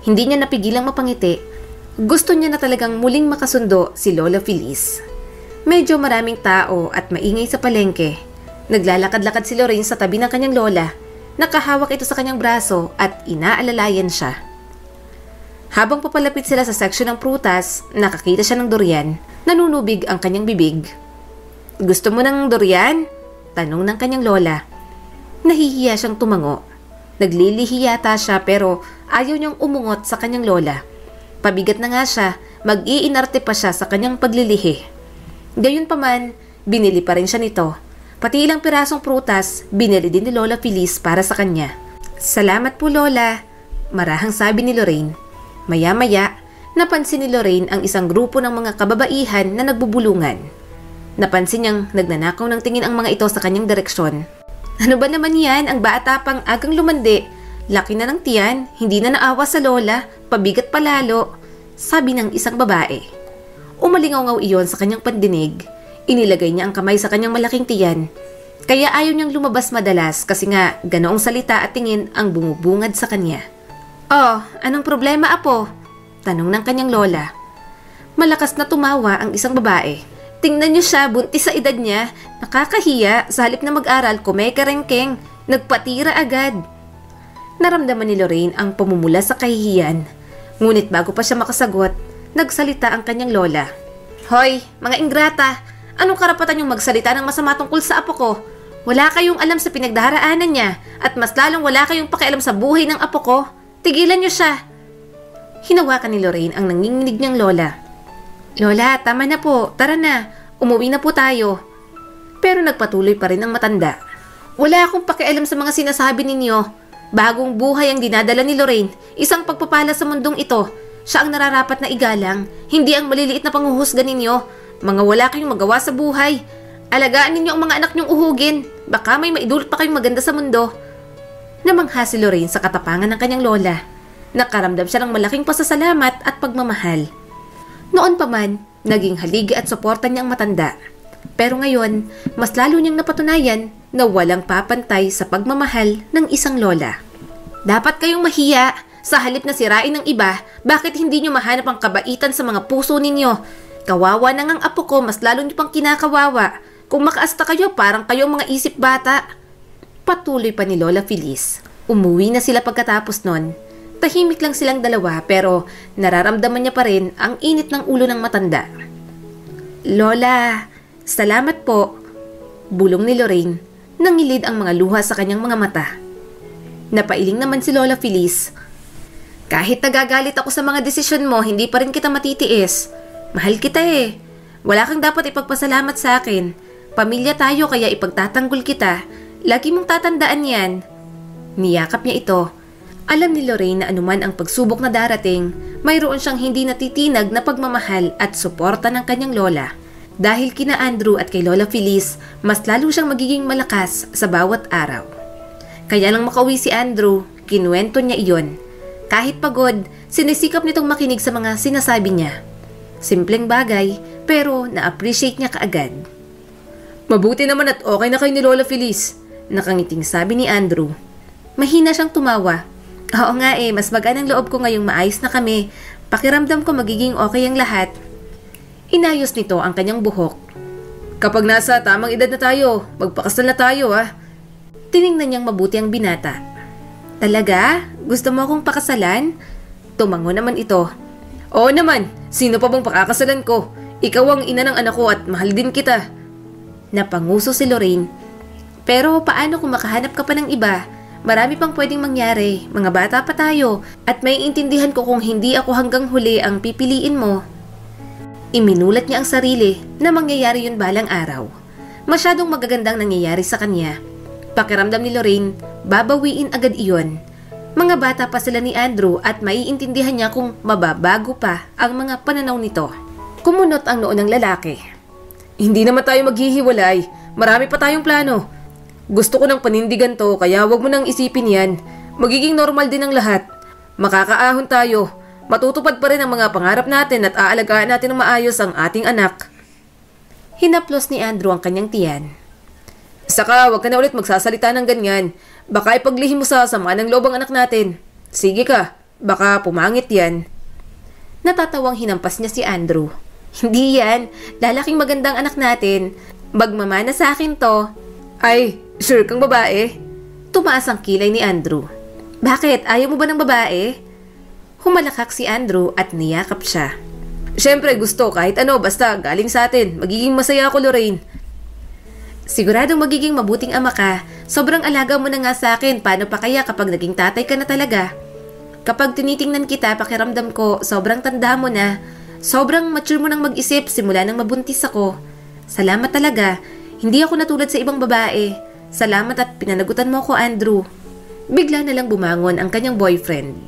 Hindi niya napigilang mapangiti. Gusto niya na talagang muling makasundo si Lola Feliz. Medyo maraming tao at maingay sa palengke. Naglalakad-lakad si Lorraine sa tabi ng kanyang lola. Nakahawak ito sa kanyang braso at inaalalayan siya. Habang papalapit sila sa section ng prutas, nakakita siya ng durian. Nanunubig ang kanyang bibig. Gusto mo ng durian? Tanong ng kanyang lola. Nahihiya siyang tumango. Naglilihi yata siya pero ayaw niyang umungot sa kanyang lola. Pabigat na nga siya, mag-iinarte pa siya sa kanyang paglilihi. Gayunpaman, binili pa rin siya nito. Pati ilang pirasong prutas, binili din ni Lola Feliz para sa kanya. Salamat po Lola, marahang sabi ni Lorraine. Maya-maya, napansin ni Lorraine ang isang grupo ng mga kababaihan na nagbubulungan. Napansin niyang nagnanakaw ng tingin ang mga ito sa kanyang direksyon. Ano ba naman yan, ang bata pang agang lumandi? Laki na ng tiyan, hindi na naawa sa lola, pabigat palalo, sabi ng isang babae. Umalingaw-ngaw iyon sa kanyang pandinig. Inilagay niya ang kamay sa kanyang malaking tiyan. Kaya ayaw niyang lumabas madalas kasi nga ganoong salita at tingin ang bumubungad sa kanya. Oh, anong problema apo? Tanong ng kanyang lola. Malakas na tumawa ang isang babae. Tingnan niyo siya, buntis sa edad niya. Nakakahiya, sa halip na mag-aral, kumekerengkeng, nagpatira agad. Naramdaman ni Lorraine ang pamumula sa kahihiyan. Ngunit bago pa siya makasagot, nagsalita ang kanyang lola. Hoy, mga ingrata! Anong karapatan yung magsalita ng masama tungkol sa apo ko? Wala kayong alam sa pinagdaraanan niya at mas lalong wala kayong pakialam sa buhay ng apo ko. Tigilan niyo siya! Hinawakan ni Lorraine ang nanginginig niyang lola. Lola, tama na po. Tara na. Umuwi na po tayo. Pero nagpatuloy pa rin ang matanda. Wala akong pakialam sa mga sinasabi ninyo. Bagong buhay ang dinadala ni Lorraine, isang pagpapala sa mundong ito. Siya ang nararapat na igalang, hindi ang maliliit na panghuhusga ninyo. Mga wala kayong magawa sa buhay. Alagaan ninyo ang mga anak niyong uhugin. Baka may maidulot pa kayong maganda sa mundo. Namangha si Lorraine sa katapangan ng kanyang lola. Nakaramdam siya ng malaking pasasalamat at pagmamahal. Noon pa man, naging haligi at suporta niya ang matanda. Pero ngayon, mas lalo niyang napatunayan na walang papantay sa pagmamahal ng isang lola. Dapat kayong mahiya. Sa halip na sirain ng iba, bakit hindi niyo mahanap ang kabaitan sa mga puso ninyo? Kawawa na ngang apo ko, mas lalo niyo pang kinakawawa. Kung makaasta kayo, parang kayong mga isip bata. Patuloy pa ni Lola Feliz. Umuwi na sila pagkatapos nun. Tahimik lang silang dalawa pero nararamdaman niya pa rin ang init ng ulo ng matanda. Lola, salamat po. Bulong ni Lorraine. Nangilid ang mga luha sa kanyang mga mata. Napailing naman si Lola Feliz. Kahit nagagalit ako sa mga desisyon mo, hindi pa rin kita matitiis. Mahal kita eh. Wala kang dapat ipagpasalamat sa akin. Pamilya tayo kaya ipagtatanggol kita. Lagi mong tatandaan yan. Niyakap niya ito. Alam ni Lorraine na anuman ang pagsubok na darating, mayroon siyang hindi natitinag na pagmamahal at suporta ng kanyang lola. Dahil kina Andrew at kay Lola Feliz, mas lalo siyang magiging malakas sa bawat araw. Kaya lang makauwi si Andrew, kinuwento niya iyon. Kahit pagod, sinisikap nitong makinig sa mga sinasabi niya. Simpleng bagay, pero na-appreciate niya kaagad. Mabuti naman at okay na kayo ni Lola Feliz, nakangiting sabi ni Andrew. Mahina siyang tumawa. Oo nga eh, mas magaan ang loob ko ngayong maayos na kami. Pakiramdam ko magiging okay ang lahat. Inayos nito ang kanyang buhok. Kapag nasa tamang edad na tayo, magpakasal na tayo ah. Tiningnan niyang mabuti ang binata. Talaga? Gusto mo akong pakasalan? Tumango naman ito. Oo naman, sino pa bang pakakasalan ko? Ikaw ang ina ng anak ko at mahal din kita. Napanguso si Lorraine. Pero paano kung makahanap ka pa ng iba? Marami pang pwedeng mangyari, mga bata pa tayo, at may intindihan ko kung hindi ako hanggang huli ang pipiliin mo. Iminulat niya ang sarili na mangyayari yun balang araw. Masyadong magagandang nangyayari sa kanya. Pakiramdam ni Lorraine, babawiin agad iyon. Mga bata pa sila ni Andrew at maiintindihan niya kung mababago pa ang mga pananaw nito. Kumunot ang noo ng lalaki. Hindi naman tayo maghihiwalay. Marami pa tayong plano. Gusto ko ng panindigan to kaya wag mo nang isipin yan. Magiging normal din ang lahat. Makakaahon tayo. Matutupad pa rin ang mga pangarap natin at aalagaan natin ng maayos ang ating anak. Hinaplos ni Andrew ang kanyang tiyan. Saka wag ka na ulit magsasalita ng ganyan. Baka ipaglihim mo sa sama ng loob ang anak natin. Sige ka, baka pumangit yan. Natatawang hinampas niya si Andrew. Hindi yan, lalaking magandang anak natin. Magmamana sa akin to. Ay, sure kang babae? Tumaas ang kilay ni Andrew. Bakit? Ayaw mo ba ng babae? Humalakak si Andrew at niyakap siya. Siyempre gusto kahit ano basta galing sa atin. Magiging masaya ako, Lorraine. Siguradong magiging mabuting ama ka. Sobrang alaga mo na nga sa akin. Paano pa kaya kapag naging tatay ka na talaga? Kapag tinitingnan kita, pakiramdam ko, sobrang tanda mo na. Sobrang mature mo nang mag-isip simula nang mabuntis ako. Salamat talaga. Hindi ako natulad sa ibang babae. Salamat at pinanagutan mo ko, Andrew. Bigla na lang bumangon ang kanyang boyfriend.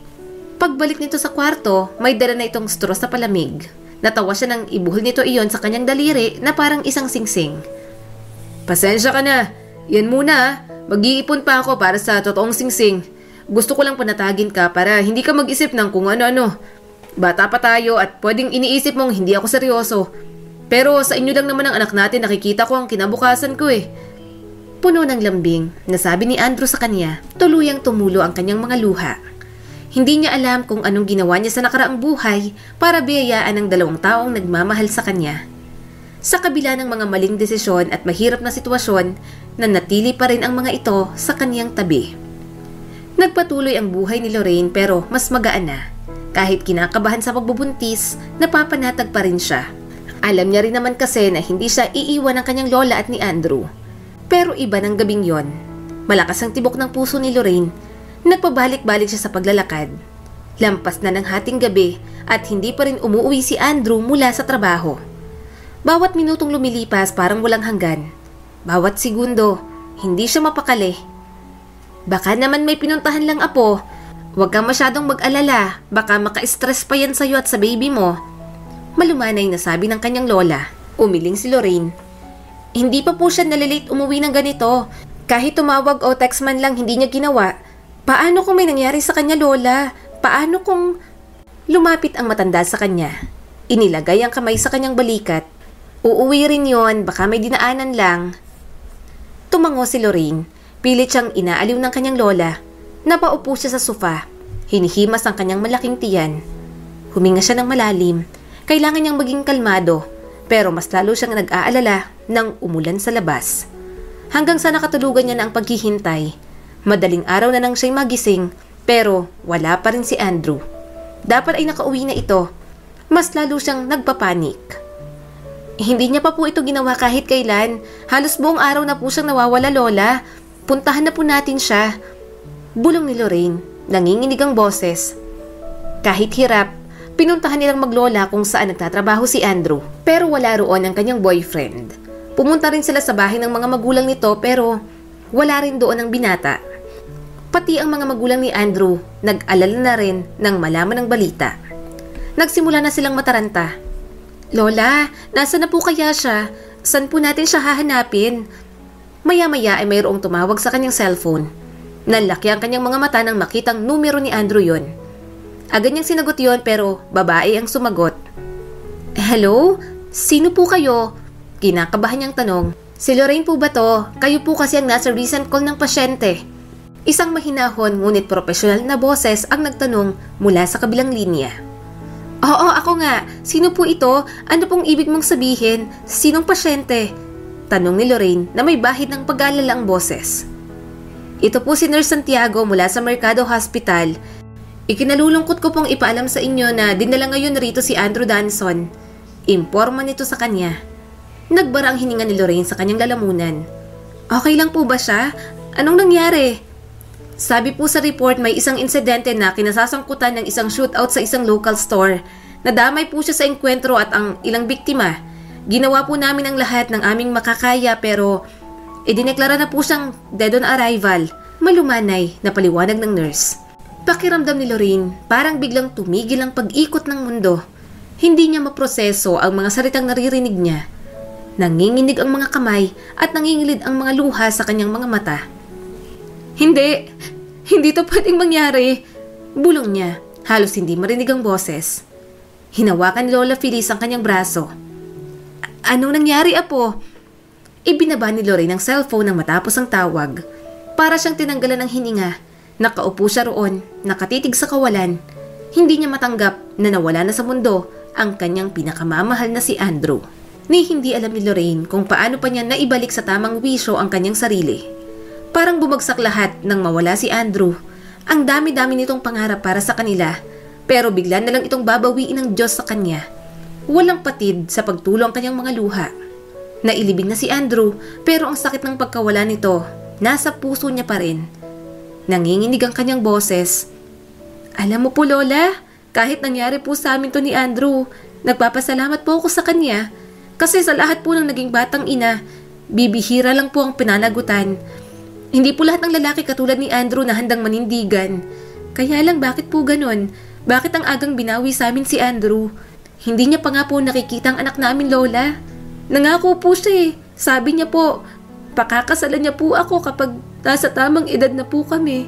Pagbalik nito sa kwarto, may dala na itong straw sa palamig. Natawa siya nang ibuhol nito iyon sa kanyang daliri na parang isang singsing. Pasensya ka na. Yan muna. Mag-iipon pa ako para sa totoong singsing. Gusto ko lang panatagin ka para hindi ka mag-isip ng kung ano-ano. Bata pa tayo at pwedeng iniisip mong hindi ako seryoso. Pero sa inyo lang naman ang anak natin nakikita ko ang kinabukasan ko eh. Puno ng lambing, nasabi ni Andrew sa kanya, tuluyang tumulo ang kanyang mga luha. Hindi niya alam kung anong ginawa niya sa nakaraang buhay para biyayaan ang dalawang taong nagmamahal sa kanya. Sa kabila ng mga maling desisyon at mahirap na sitwasyon, nanatili pa rin ang mga ito sa kaniyang tabi. Nagpatuloy ang buhay ni Lorraine pero mas magaan na. Kahit kinakabahan sa pagbubuntis, napapanatag pa rin siya. Alam niya rin naman kasi na hindi siya iiwan ng kanyang lola at ni Andrew. Pero iba ng gabing yon. Malakas ang tibok ng puso ni Lorraine. Nagpabalik-balik siya sa paglalakad. Lampas na ng hating gabi at hindi pa rin umuwi si Andrew mula sa trabaho. Bawat minutong lumilipas parang walang hanggan. Bawat segundo, hindi siya mapakali. Baka naman may pinuntahan lang apo. Huwag kang masyadong mag-alala. Baka maka-stress pa yan sa'yo at sa baby mo. Malumanay na sabi ng kanyang lola. Umiling si Lorraine. Hindi pa po siya nalilate umuwi ng ganito. Kahit tumawag o text man lang hindi niya ginawa. Paano kung may nangyari sa kanya, lola? Paano kung... Lumapit ang matanda sa kanya. Inilagay ang kamay sa kanyang balikat. Uuwi rin yon, baka may dinaanan lang. Tumango si Lorraine. Pilit siyang inaaliw ng kanyang lola. Napaupo siya sa sofa. Hinihimas ang kanyang malaking tiyan. Huminga siya ng malalim. Kailangan niyang maging kalmado. Pero mas lalo siyang nag-aalala nang umulan sa labas. Hanggang sa nakatulugan niya na ang paghihintay. Madaling araw na nang siya'y magising. Pero wala pa rin si Andrew. Dapat ay nakauwi na ito. Mas lalo siyang nagpapanik. Hindi niya pa po ito ginawa kahit kailan. Halos buong araw na po siyang nawawala, lola. Puntahan na po natin siya. Bulong ni Lorraine, nanginginig ang boses. Kahit hirap, pinuntahan nilang maglola kung saan nagtatrabaho si Andrew. Pero wala roon ang kanyang boyfriend. Pumunta rin sila sa bahay ng mga magulang nito pero wala rin doon ang binata. Pati ang mga magulang ni Andrew nag-alala na rin nang malaman ng balita. Nagsimula na silang mataranta. Lola, nasa na po kaya siya? Saan po natin siya hahanapin? Maya-maya ay mayroong tumawag sa kanyang cellphone. Nanlaki ang kanyang mga mata nang makitang numero ni Andrew yon. Agad niyang sinagot yon pero babae ang sumagot. Hello? Sino po kayo? Kinakabahan niyang tanong. Si Lorraine po ba to? Kayo po kasi ang nasa recent call ng pasyente. Isang mahinahon ngunit profesional na boses ang nagtanong mula sa kabilang linya. Oo, ako nga. Sino po ito? Ano pong ibig mong sabihin? Sinong pasyente? Tanong ni Lorraine na may bahid ng pag-aalala ang boses. Ito po si Nurse Santiago mula sa Mercado Hospital. Ikinalulungkot ko pong ipaalam sa inyo na dinala ngayon rito si Andrew Danson. Imporma nito sa kanya. Nagbara ang hininga ni Lorraine sa kanyang lalamunan. Okay lang po ba siya? Anong nangyari? Sabi po sa report may isang insidente na kinasasangkutan ng isang shootout sa isang local store. Nadamay po siya sa engkwentro at ang ilang biktima. Ginawa po namin ang lahat ng aming makakaya pero idineklara na po siyang dead on arrival. Malumanay na paliwanag ng nurse. Pakiramdam ni Lorraine, parang biglang tumigil ang pag-ikot ng mundo. Hindi niya maproseso ang mga salitang naririnig niya. Nanginginig ang mga kamay at nangingilid ang mga luha sa kanyang mga mata. Hindi to pwedeng mangyari. Bulong niya, halos hindi marinig ang boses. Hinawakan ni Lola Feliz ang kanyang braso. Anong nangyari, Apo? Ibinaba ni Lorraine ang cellphone nang matapos ang tawag. Para siyang tinanggalan ng hininga. Nakaupo siya roon, nakatitig sa kawalan. Hindi niya matanggap na nawala na sa mundo ang kanyang pinakamamahal na si Andrew. Ni hindi alam ni Lorraine kung paano pa niya naibalik sa tamang wisyo ang kanyang sarili. Parang bumagsak lahat nang mawala si Andrew. Ang dami-dami nitong pangarap para sa kanila, pero bigla na lang itong babawiin ng Diyos sa kanya. Walang patid sa pagtulo ang kanyang mga luha. Nailibing na si Andrew, pero ang sakit ng pagkawala nito, nasa puso niya pa rin. Nanginginig ang kanyang boses. Alam mo po, Lola, kahit nangyari po sa amin to ni Andrew, nagpapasalamat po ako sa kanya. Kasi sa lahat po ng naging batang ina, bibihira lang po ang pinanagutan. Hindi po lahat ng lalaki katulad ni Andrew na handang manindigan. Kaya lang bakit po ganon? Bakit ang agang binawi sa amin si Andrew? Hindi niya pa nga po nakikita ang anak namin, Lola. Nangako po siya eh. Sabi niya po, pakakasalan niya po ako kapag nasa tamang edad na po kami.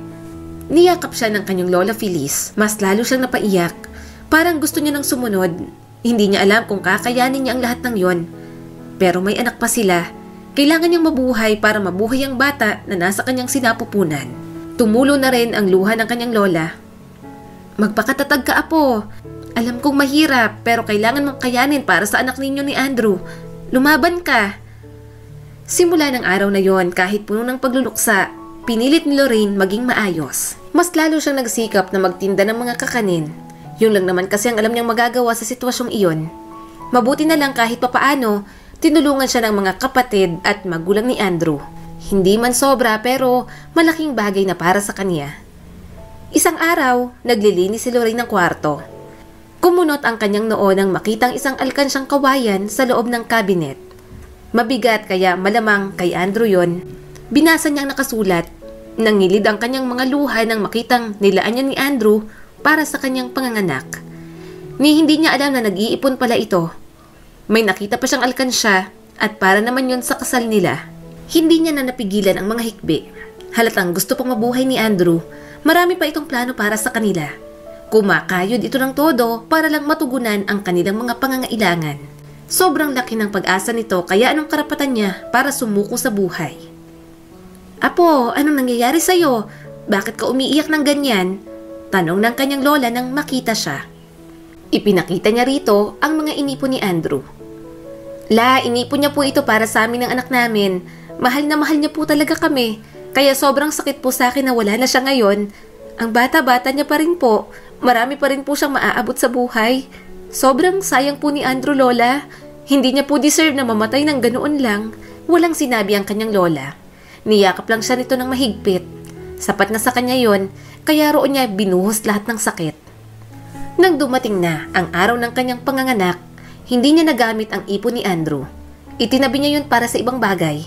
Niyakap siya ng kanyang Lola Feliz. Mas lalo siyang napaiyak. Parang gusto niya nang sumunod. Hindi niya alam kung kakayanin niya ang lahat ng yon. Pero may anak pa sila. Kailangan niyang mabuhay para mabuhay ang bata na nasa kanyang sinapupunan. Tumulo na rin ang luha ng kanyang lola. Magpakatatag ka, Apo. Alam kong mahirap pero kailangan mong kayanin para sa anak ninyo ni Andrew. Lumaban ka. Simula ng araw na yon, kahit puno ng pagluluksa, pinilit ni Lorraine maging maayos. Mas lalo siyang nagsikap na magtinda ng mga kakanin. Yun lang naman kasi ang alam niyang magagawa sa sitwasyong iyon. Mabuti na lang kahit papaano, tinulungan siya ng mga kapatid at magulang ni Andrew. Hindi man sobra pero malaking bagay na para sa kanya. Isang araw, naglilinis si Lorraine ng kwarto. Kumunot ang kanyang noo nang makitang isang alkansyang kawayan sa loob ng kabinet. Mabigat kaya malamang kay Andrew yon. Binasa niya ang nakasulat. Nangilid ang kanyang mga luha nang makitang nilaan niya ni Andrew para sa kanyang panganganak. Ni hindi niya alam na nag-iipon pala ito. May nakita pa siyang alkansya at para naman yon sa kasal nila. Hindi niya na napigilan ang mga hikbi. Halatang gusto pang mabuhay ni Andrew. Marami pa itong plano para sa kanila. Kumakayod ito ng todo para lang matugunan ang kanilang mga pangangailangan. Sobrang laki ng pag-asa nito kaya anong karapatan niya para sumuko sa buhay. Apo, anong nangyayari sa'yo? Bakit ka umiiyak ng ganyan? Tanong ng kanyang lola nang makita siya. Ipinakita niya rito ang mga inipon ni Andrew. La, inipon niya po ito para sa amin ng anak namin. Mahal na mahal niya po talaga kami. Kaya sobrang sakit po sa akin na wala na siya ngayon. Ang bata-bata niya pa rin po. Marami pa rin po siyang maaabot sa buhay. Sobrang sayang po ni Andrew, Lola. Hindi niya po deserve na mamatay ng ganoon lang. Walang sinabi ang kanyang lola. Niyakap lang siya nito ng mahigpit. Sapat na sa kanya yon, kaya roon niya binuhos lahat ng sakit. Nang dumating na ang araw ng kanyang panganganak, hindi niya nagamit ang ipon ni Andrew. Itinabi niya yun para sa ibang bagay.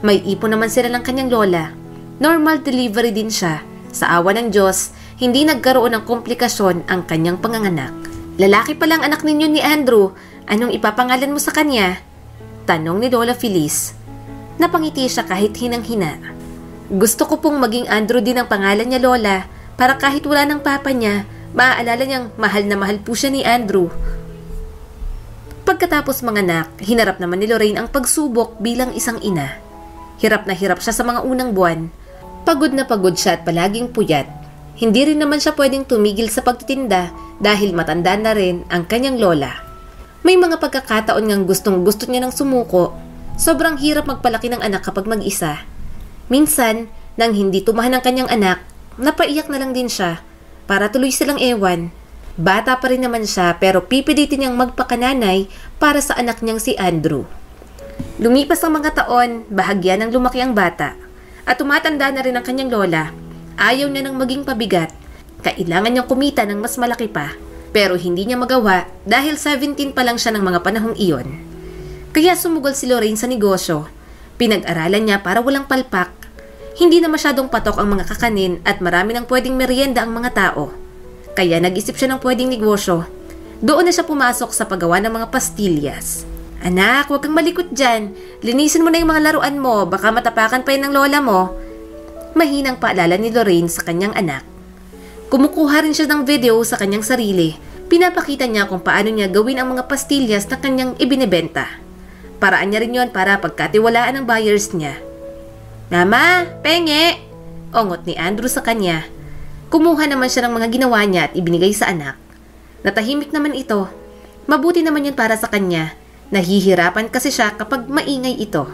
May ipon naman sila ng kanyang lola. Normal delivery din siya. Sa awa ng Diyos, hindi nagkaroon ng komplikasyon ang kanyang panganganak. Lalaki pa lang anak ninyo ni Andrew, anong ipapangalan mo sa kanya? Tanong ni Lola Feliz. Napangiti siya kahit hinang-hina. Gusto ko pong maging Andrew din ang pangalan niya, Lola, para kahit wala ng papa niya, maaalala niyang mahal na mahal po siya ni Andrew. Pagkatapos manganak, hinarap naman ni Lorraine ang pagsubok bilang isang ina. Hirap na hirap siya sa mga unang buwan. Pagod na pagod siya at palaging puyat. Hindi rin naman siya pwedeng tumigil sa pagtitinda dahil matanda na rin ang kanyang lola. May mga pagkakataon ngang gustong-gusto niya ng sumuko. Sobrang hirap magpalaki ng anak kapag mag-isa. Minsan, nang hindi tumahan ang kanyang anak, napaiyak na lang din siya para tuloy silang ewan. Bata pa rin naman siya pero pipilitin niyang magpakananay para sa anak niyang si Andrew. Lumipas ang mga taon, bahagya ng lumaki ang bata. At tumatanda na rin ang kanyang lola. Ayaw niya nang maging pabigat. Kailangan niyang kumita ng mas malaki pa. Pero hindi niya magawa dahil 17 pa lang siya ng mga panahong iyon. Kaya sumugol si Lorraine sa negosyo. Pinag-aralan niya para walang palpak. Hindi na masyadong patok ang mga kakanin at marami nang pwedeng merienda ang mga tao. Kaya nag-isip siya ng pwedeng negosyo. Doon na siya pumasok sa paggawa ng mga pastillas. Anak, huwag kang malikot dyan. Linisin mo na yung mga laruan mo, baka matapakan pa yan ng lola mo. Mahinang paalala ni Lorraine sa kanyang anak. Kumukuha rin siya ng video sa kanyang sarili. Pinapakita niya kung paano niya gawin ang mga pastillas na kanyang ibinebenta. Paraan niya rin yon para pagkatiwalaan ng buyers niya. Mama, penge! Ongot ni Andrew sa kanya. Kumuha naman siya ng mga ginawa niya at ibinigay sa anak. Natahimik naman ito. Mabuti naman yun para sa kanya. Nahihirapan kasi siya kapag maingay ito.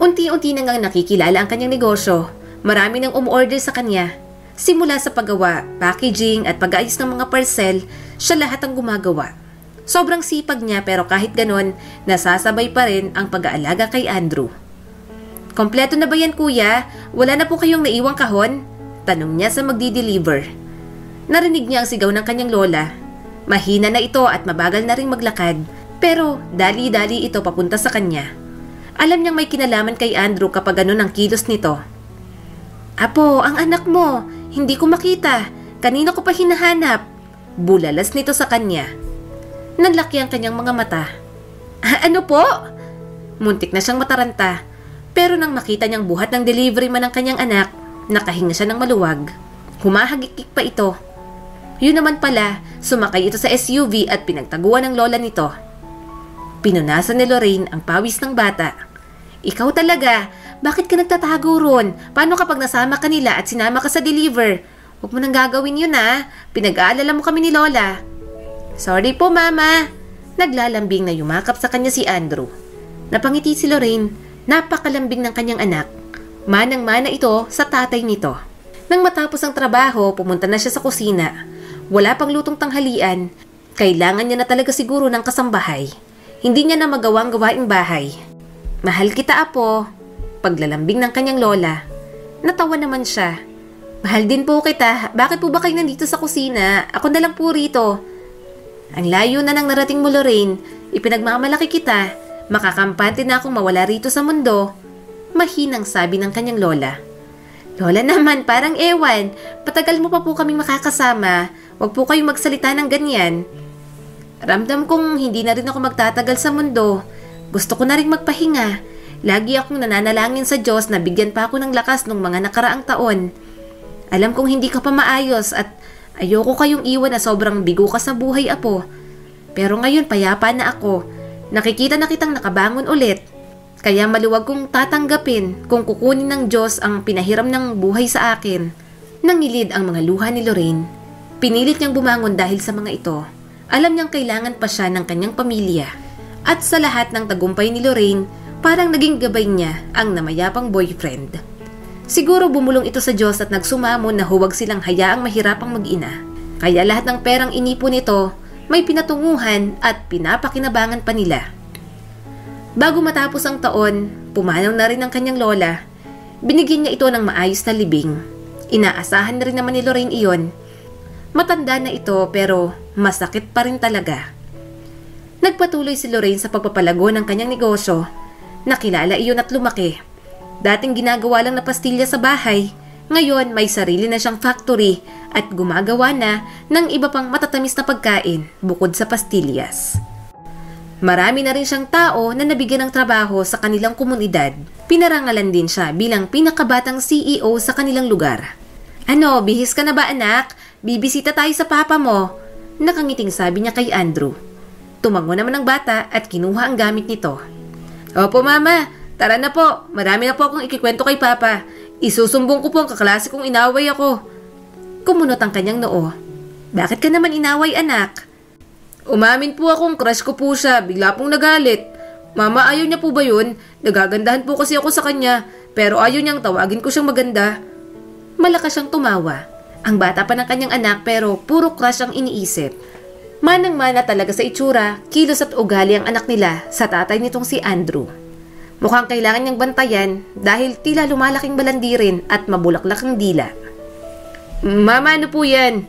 Unti-unti na ngang nakikilala ang kanyang negosyo. Marami nang umuorder sa kanya. Simula sa paggawa, packaging at pag-aayos ng mga parcel, siya lahat ang gumagawa. Sobrang sipag niya pero kahit ganon, nasasabay pa rin ang pag-aalaga kay Andrew. Kompleto na ba yan kuya? Wala na po kayong naiwang kahon? Tanong niya sa magdi-deliver. Narinig niya ang sigaw ng kanyang lola. Mahina na ito at mabagal na ring maglakad. Pero dali-dali ito papunta sa kanya. Alam niyang may kinalaman kay Andrew kapag ganon ang kilos nito. Apo, ang anak mo. Hindi ko makita. Kanina ko pa hinahanap. Bulalas nito sa kanya. Nanlaki ang kanyang mga mata. Ano po? Muntik na siyang mataranta. Pero nang makita niyang buhat ng delivery man ng kanyang anak, nakahinga siya ng maluwag. Humahagikik pa ito. Yun naman pala, sumakay ito sa SUV at pinagtaguan ng lola nito. Pinunasan ni Lorraine ang pawis ng bata. Ikaw talaga, bakit ka nagtatago ron? Paano kapag nasama ka nila at sinama ka sa deliver? Huwag mo nang gagawin yun pinag-aalala mo kami ni lola. Sorry po mama. Naglalambing na yumakap sa kanya si Andrew. Napangiti si Lorraine. Napakalambing ng kanyang anak. Manang-mana ito sa tatay nito. Nang matapos ang trabaho, pumunta na siya sa kusina. Wala pang lutong tanghalian. Kailangan niya na talaga siguro ng kasambahay. Hindi niya na magawang gawaing bahay. Mahal kita apo. Paglalambing ng kanyang lola. Natawa naman siya. Mahal din po kita. Bakit po ba kayo nandito sa kusina? Ako na lang po rito. Ang layo na nang narating mo Lorraine. Ipinagmamalaki kita. Makakampante na akong mawala rito sa mundo. Mahinang sabi ng kanyang lola. Lola naman, parang ewan. Patagal mo pa po kaming makakasama. Huwag po kayong magsalita ng ganyan. Ramdam kong hindi na rin ako magtatagal sa mundo. Gusto ko na rin magpahinga. Lagi akong nananalangin sa Diyos na bigyan pa ako ng lakas nung mga nakaraang taon. Alam kong hindi ka pa maayos at ayoko kayong iwan na sobrang bigo ka sa buhay, apo. Pero ngayon payapa na ako. Nakikita na kitang nakabangon ulit. Kaya maluwag kong tatanggapin kung kukunin ng Diyos ang pinahiram ng buhay sa akin. Nangilid ang mga luha ni Lorraine. Pinilit niyang bumangon dahil sa mga ito. Alam niyang kailangan pa siya ng kanyang pamilya. At sa lahat ng tagumpay ni Lorraine, parang naging gabay niya ang namayapang boyfriend. Siguro bumulong ito sa Diyos at nagsumamon na huwag silang hayaang mahirapang mag-ina. Kaya lahat ng perang inipon nito, may pinatunguhan at pinapakinabangan pa nila. Bago matapos ang taon, pumanaw na rin ang kanyang lola. Binigyan niya ito ng maayos na libing. Inaasahan na rin naman ni Lorraine iyon. Matanda na ito pero masakit pa rin talaga. Nagpatuloy si Lorraine sa pagpapalago ng kanyang negosyo. Nakilala iyon at lumaki. Dating ginagawa lang na pastilya sa bahay, ngayon may sarili na siyang factory at gumagawa na ng iba pang matatamis na pagkain bukod sa pastillas. Marami na rin siyang tao na nabigyan ng trabaho sa kanilang komunidad. Pinarangalan din siya bilang pinakabatang CEO sa kanilang lugar. Ano, bihis ka na ba anak? Bibisita tayo sa papa mo. Nakangiting sabi niya kay Andrew. Tumango naman ang bata at kinuha ang gamit nito. Opo mama, tara na po. Marami na po akong ikikwento kay papa. Isusumbong ko po ang kaklase kong inaway ako. Kumunot ang kanyang noo. Bakit ka naman inaway anak? Umamin po akong crush ko po siya. Bigla pong nagalit. Mama, ayaw niya po ba yun? Nagagandahan po kasi ako sa kanya. Pero ayaw niyang tawagin ko siyang maganda. Malakas siyang tumawa. Ang bata pa ng kanyang anak pero puro crush ang iniisip. Manang-mana talaga sa itsura, kilos at ugali ang anak nila sa tatay nitong si Andrew. Mukhang kailangan niyang bantayan dahil tila lumalaking balandirin at mabulaklak ang dila. Mama, ano po yan?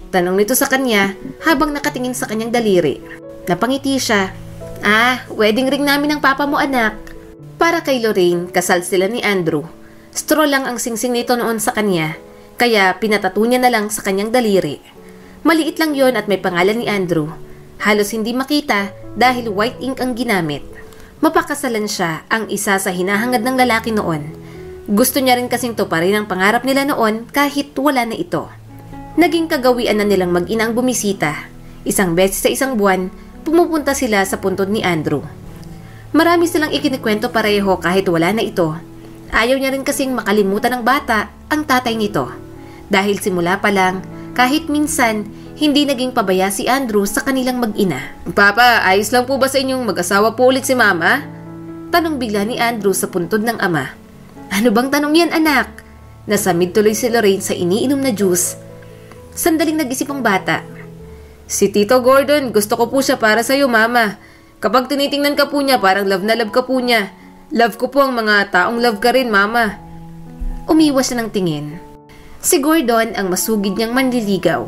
Tanong nito sa kanya habang nakatingin sa kanyang daliri. Napangiti siya. Wedding ring namin ng papa mo anak. Para kay Lorraine, kasal sila ni Andrew. Straw lang ang singsing nito noon sa kanya, kaya pinatato niya na lang sa kanyang daliri. Maliit lang yon at may pangalan ni Andrew. Halos hindi makita dahil white ink ang ginamit. Mapakasalan siya, ang isa sa hinahangad ng lalaki noon. Gusto niya rin kasing tuparin ang pangarap nila noon kahit wala na ito. Naging kagawian na nilang mag-ina ang bumisita. Isang beses sa isang buwan, pumupunta sila sa puntod ni Andrew. Marami silang ikinikwento pareho kahit wala na ito. Ayaw niya rin kasing makalimutan ng bata ang tatay nito. Dahil simula pa lang, kahit minsan, hindi naging pabaya si Andrew sa kanilang mag-ina. Papa, ayos lang po ba sa inyong mag-asawa po ulit si Mama? Tanong bigla ni Andrew sa puntod ng ama. Ano bang tanong yan, anak? Nasamid tuloy si Lorraine sa iniinom na juice. Sandaling nag-isip ang bata. Si Tito Gordon, gusto ko po siya para sa'yo, Mama. Kapag tinitingnan ka po niya, parang love na love ka po niya. Love ko po ang mga taong love ka rin, Mama. Umiwas siya ng tingin. Si Gordon ang masugid niyang manliligaw.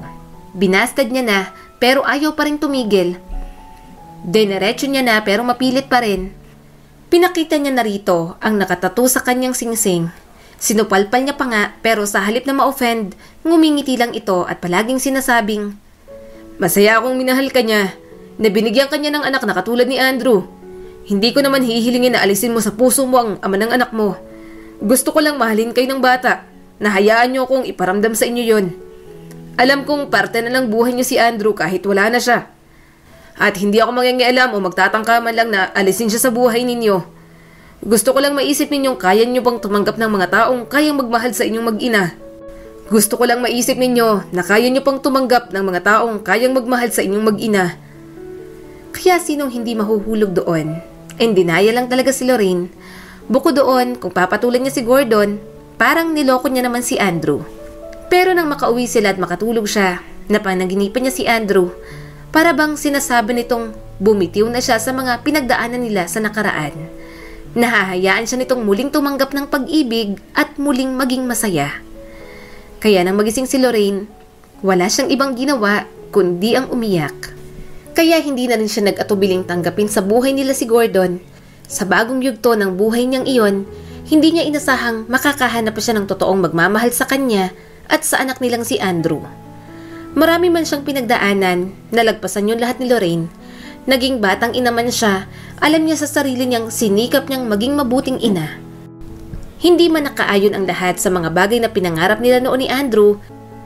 Binastad niya na pero ayaw pa rin tumigil. Dinerecho niya na pero mapilit pa rin. Pinakita niya na rito ang nakatato sa kanyang singsing. Sinupalpal niya pa nga pero sa halip na ma-offend, ngumingiti lang ito at palaging sinasabing, masaya akong minahal ka niya, na binigyan ka niya ng anak na katulad ni Andrew. Hindi ko naman hihilingin na alisin mo sa puso mo ang ama ng anak mo. Gusto ko lang mahalin kayo ng bata. Nahayaan niyo akong iparamdam sa inyo yon. Alam kong parte na ng buhay niyo si Andrew kahit wala na siya. At hindi ako mangingialam o magtatangka man lang na alisin siya sa buhay ninyo. Gusto ko lang maisip ninyong kaya niyo bang tumanggap ng mga taong kayang magmahal sa inyong mag-ina. Gusto ko lang maisip ninyo na kaya niyo pang tumanggap ng mga taong kayang magmahal sa inyong mag-ina. Kaya sinong hindi mahuhulog doon? In denial lang talaga si Lorraine. Bukod doon, kung papatulan niya si Gordon, parang niloko niya naman si Andrew. Pero nang makauwi sila at makatulog siya, napanaginipan niya si Andrew. Para bang sinasabi nitong bumitiw na siya sa mga pinagdaanan nila sa nakaraan. Nahahayaan siya nitong muling tumanggap ng pag-ibig at muling maging masaya. Kaya nang magising si Lorraine, wala siyang ibang ginawa kundi ang umiyak. Kaya hindi na rin siya nag-atubiling tanggapin sa buhay nila si Gordon. Sa bagong yugto ng buhay niyang iyon, hindi niya inasahang makakahanap siya ng totoong magmamahal sa kanya at sa anak nilang si Andrew. Marami man siyang pinagdaanan, nalagpasan yung lahat ni Lorraine. Naging batang ina man siya, alam niya sa sarili niyang sinikap niyang maging mabuting ina. Hindi man nakaayon ang lahat sa mga bagay na pinangarap nila noon ni Andrew,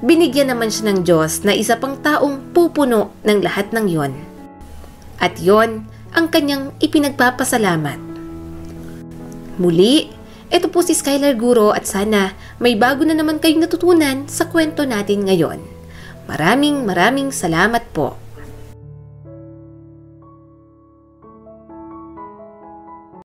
binigyan naman siya ng Diyos na isa pang taong pupuno ng lahat ng yon. At yon ang kanyang ipinagpapasalamat. Muli, ito po si Skylar Guro at sana may bago na naman kayong natutunan sa kwento natin ngayon. Maraming salamat po.